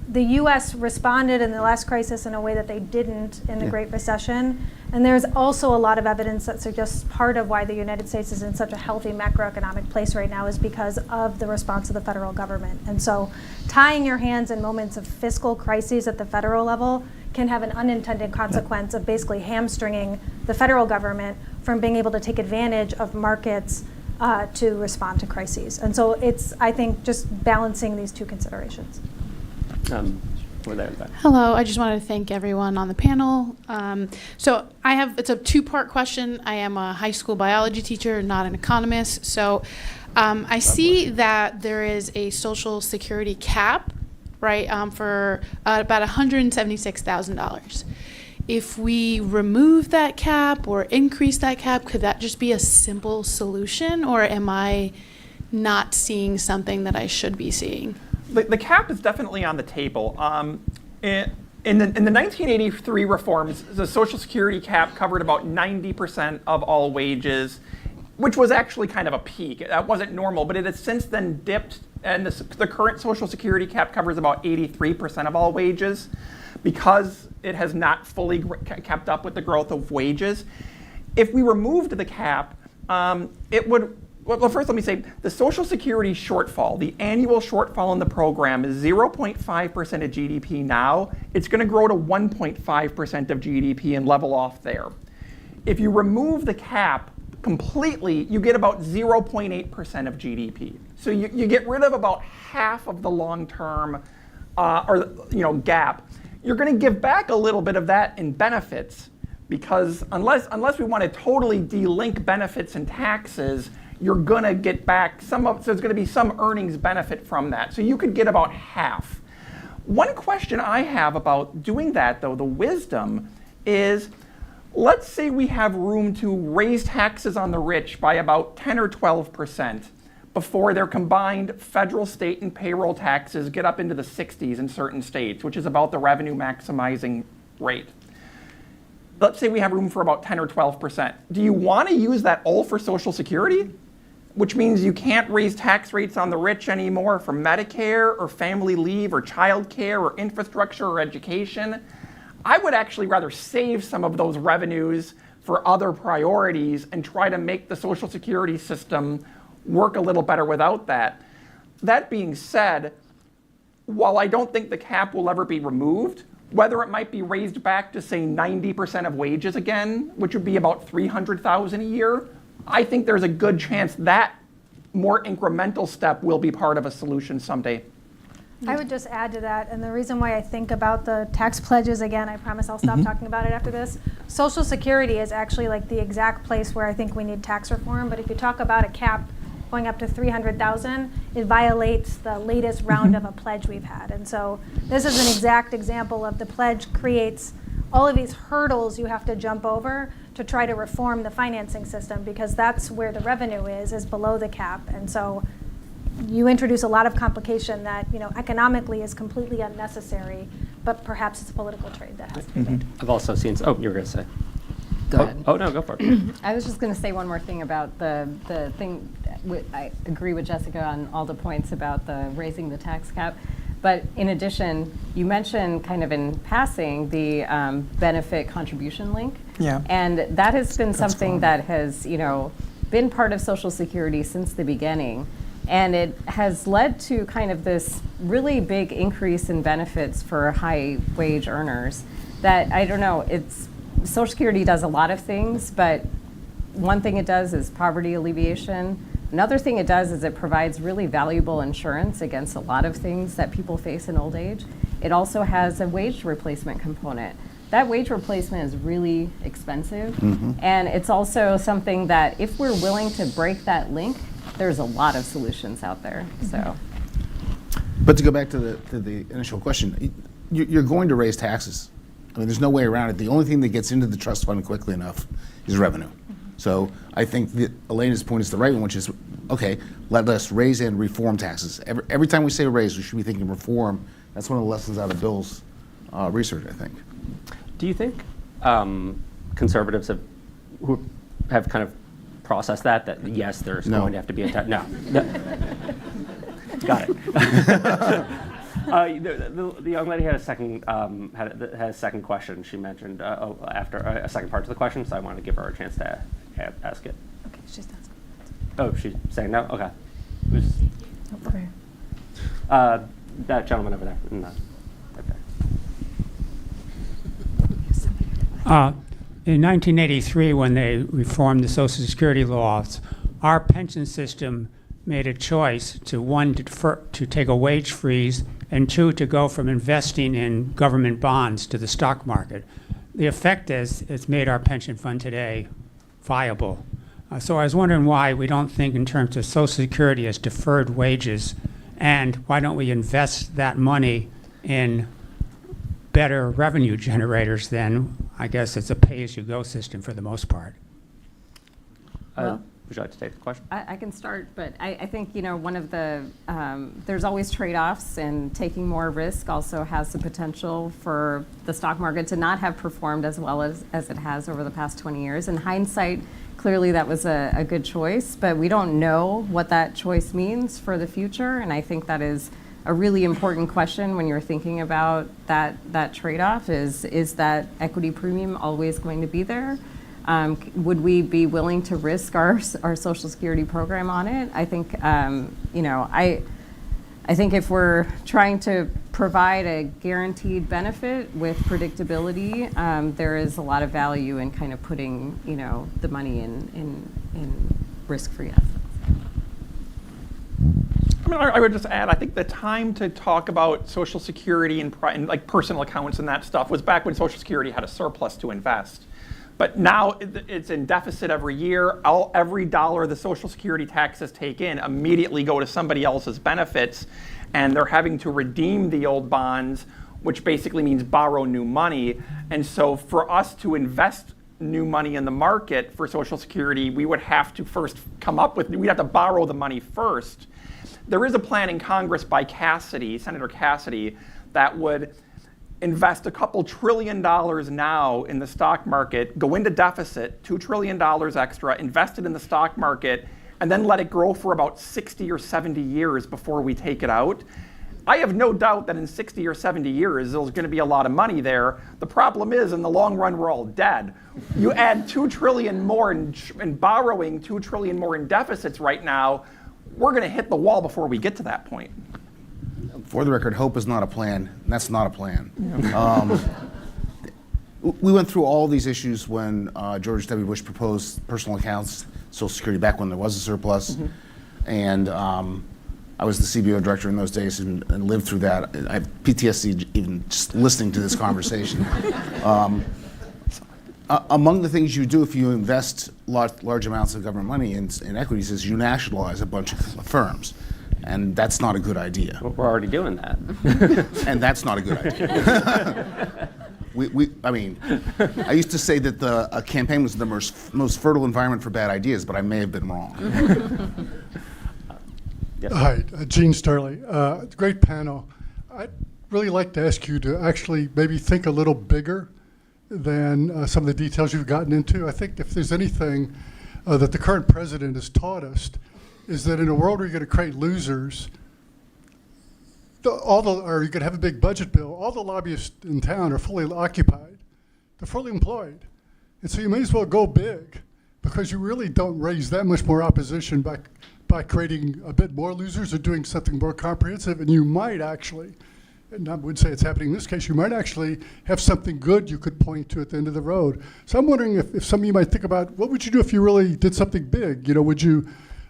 the U.S. responded in the last crisis in a way that they didn't in the Great Recession. And there's also a lot of evidence that suggests part of why the United States is in such a healthy macroeconomic place right now is because of the response of the federal government. And so tying your hands in moments of fiscal crises at the federal level can have an unintended consequence of basically hamstringing the federal government from being able to take advantage of markets to respond to crises. And so it's, I think, just balancing these two considerations. Hello, I just wanted to thank everyone on the panel. So it's a two-part question. I am a high school biology teacher, not an economist. So I see that there is a Social Security cap, right, for about $176,000. If we remove that cap or increase that cap, could that just be a simple solution, or am I not seeing something that I should be seeing? The cap is definitely on the table. In the 1983 reforms, the Social Security cap covered about 90% of all wages, which was actually kind of a peak. That wasn't normal, but it has since then dipped, and the current Social Security cap covers about 83% of all wages because it has not fully kept up with the growth of wages. If we removed the cap, well, first let me say, the Social Security shortfall, the annual shortfall in the program is 0.5% of GDP now. It's going to grow to 1.5% of GDP and level off there. If you remove the cap completely, you get about 0.8% of GDP. So you get rid of about half of the long-term gap. You're going to give back a little bit of that in benefits, because unless we want to totally delink benefits and taxes, you're going to get back so there's going to be some earnings benefit from that. So you could get about half. One question I have about doing that, though, the wisdom is, let's say we have room to raise taxes on the rich by about 10 or 12% before their combined federal, state, and payroll taxes get up into the 60s in certain states, which is about the revenue maximizing rate. Let's say we have room for about 10 or 12%. Do you want to use that all for Social Security? Which means you can't raise tax rates on the rich anymore for Medicare or family leave or child care or infrastructure or education. I would actually rather save some of those revenues for other priorities and try to make the Social Security system work a little better without that. That being said, while I don't think the cap will ever be removed, whether it might be raised back to, say, 90% of wages again, which would be about $300,000 a year, I think there's a good chance that more incremental step will be part of a solution someday. I would just add to that, and the reason why I think about the tax pledges, again, I promise I'll stop talking about it after this. Social Security is actually like the exact place where I think we need tax reform, but if you talk about a cap going up to 300,000, it violates the latest round of a pledge we've had. And so this is an exact example of the pledge creates all of these hurdles you have to jump over to try to reform the financing system, because that's where the revenue is below the cap. And so you introduce a lot of complication that, economically is completely unnecessary, but perhaps it's a political trade that has to be made. I've also seen, you were going to say. Go ahead. Oh, no, go for it. I was just going to say one more thing about the thing. I agree with Jessica on all the points about the raising the tax cap. But in addition, you mentioned kind of in passing the benefit contribution link. Yeah. And that has been something that has, been part of Social Security since the beginning. And it has led to kind of this really big increase in benefits for high wage earners that, I don't know, Social Security does a lot of things, but one thing it does is poverty alleviation. Another thing it does is it provides really valuable insurance against a lot of things that people face in old age. It also has a wage replacement component. That wage replacement is really expensive. And it's also something that if we're willing to break that link, there's a lot of solutions out there. So, But to go back to the initial question, you're going to raise taxes. I mean, there's no way around it. The only thing that gets into the trust fund quickly enough is revenue. So I think that Elena's point is the right one, which is, okay, let us raise and reform taxes. Every time we say raise, we should be thinking reform. That's one of the lessons out of Bill's research, I think. Do you think conservatives who have kind of processed that yes, there's No. going to have to be a tax? No. Got it. The young lady had a second had a second question. She mentioned after a second part to the question, so I wanted to give her a chance to ask it. Okay, she's done. Oh, she's saying no. Okay. That gentleman over there. No, right there. In 1983, when they reformed the Social Security laws, our pension system made a choice to, one, to take a wage freeze, and two, to go from investing in government bonds to the stock market. The effect is it's made our pension fund today viable. So I was wondering why we don't think in terms of Social Security as deferred wages, and why don't we invest that money in better revenue generators than, I guess it's a pay-as-you-go system for the most part. Would you like to take the question? I can start, but I think, one of the, there's always trade-offs, and taking more risk also has the potential for the stock market to not have performed as well as it has over the past 20 years. In hindsight, clearly that was a good choice, but we don't know what that choice means for the future, and I think that is a really important question when you're thinking about that trade-off is that equity premium always going to be there? Would we be willing to risk our Social Security program on it? I think, I think if we're trying to provide a guaranteed benefit with predictability, there is a lot of value in kind of putting, the money in risk-free assets. I mean, I would just add, I think the time to talk about Social Security and like personal accounts and that stuff was back when Social Security had a surplus to invest. But now it's in deficit every year. Every dollar the Social Security taxes take in immediately go to somebody else's benefits, and they're having to redeem the old bonds, which basically means borrow new money. And so for us to invest new money in the market for Social Security, we would have to first we'd have to borrow the money first. There is a plan in Congress by Senator Cassidy, that would invest a couple $2 trillion now in the stock market, go into deficit, $2 trillion extra, invest it in the stock market, and then let it grow for about 60 or 70 years before we take it out. I have no doubt that in 60 or 70 years, there's going to be a lot of money there. The problem is, in the long run, we're all dead. You add $2 trillion more in borrowing, $2 trillion more in deficits right now, we're going to hit the wall before we get to that point. For the record, hope is not a plan, and that's not a plan. We went through all these issues when George W. Bush proposed personal accounts, Social Security, back when there was a surplus. And I was the CBO director in those days and lived through that. I have PTSD even just listening to this conversation. Among the things you do if you invest large amounts of government money in equities is you nationalize a bunch of firms. And that's not a good idea. We're already doing that. And that's not a good idea. I used to say that a campaign was the most fertile environment for bad ideas, but I may have been wrong. Yes. Hi, Gene Sterling. Great panel. I'd really like to ask you to actually maybe think a little bigger than some of the details you've gotten into. I think if there's anything that the current president has taught us, is that in a world where you're going to create losers, or you're going to have a big budget bill, all the lobbyists in town are fully occupied. They're fully employed. And so you may as well go big, because you really don't raise that much more opposition by creating a bit more losers or doing something more comprehensive. And you might actually, and I would say it's happening in this case, you might actually have something good you could point to at the end of the road. So I'm wondering if some of you might think about, what would you do if you really did something big?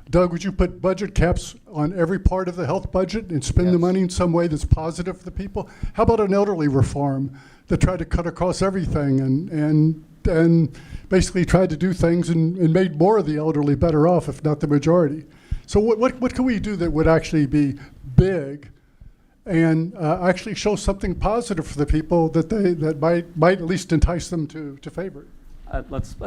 Doug, would you put budget caps on every part of the health budget and spend the money in some way that's positive for the people? How about an elderly reform that tried to cut across everything and basically tried to do things and made more of the elderly better off, if not the majority? So what can we do that would actually be big and actually show something positive for the people that might at least entice them to favor it? Let's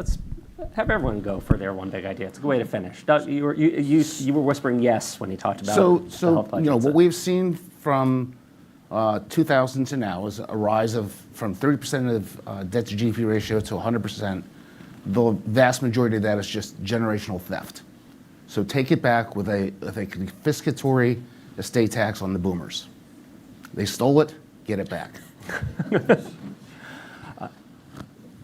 have everyone go for their one big idea. It's a good way to finish. Doug, you were whispering yes when he talked about the health budget. What we've seen from 2000 to now is a rise from 30% of debt to GDP ratio to 100%. The vast majority of that is just generational theft. So take it back with a confiscatory estate tax on the boomers. They stole it, get it back.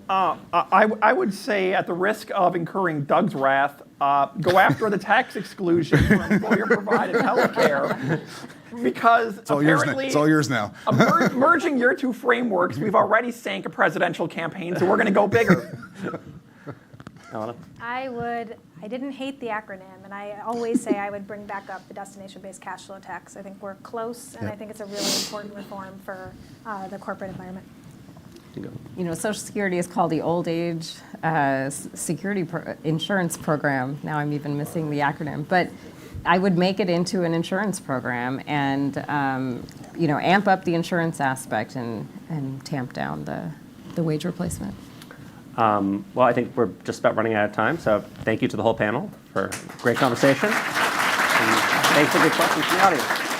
I would say, at the risk of incurring Doug's wrath, go after the tax exclusion for employer-provided health care, because it's all yours now. Merging your two frameworks, we've already sank a presidential campaign, so we're going to go bigger. Elena? I didn't hate the acronym, and I always say I would bring back up the destination-based cash flow tax. I think we're close, and I think it's a really important reform for the corporate environment. Social Security is called the Old Age Security Insurance Program. Now I'm even missing the acronym. But I would make it into an insurance program and, amp up the insurance aspect and tamp down the wage replacement. Well, I think we're just about running out of time, so thank you to the whole panel for a great conversation. And thanks for good questions from the audience.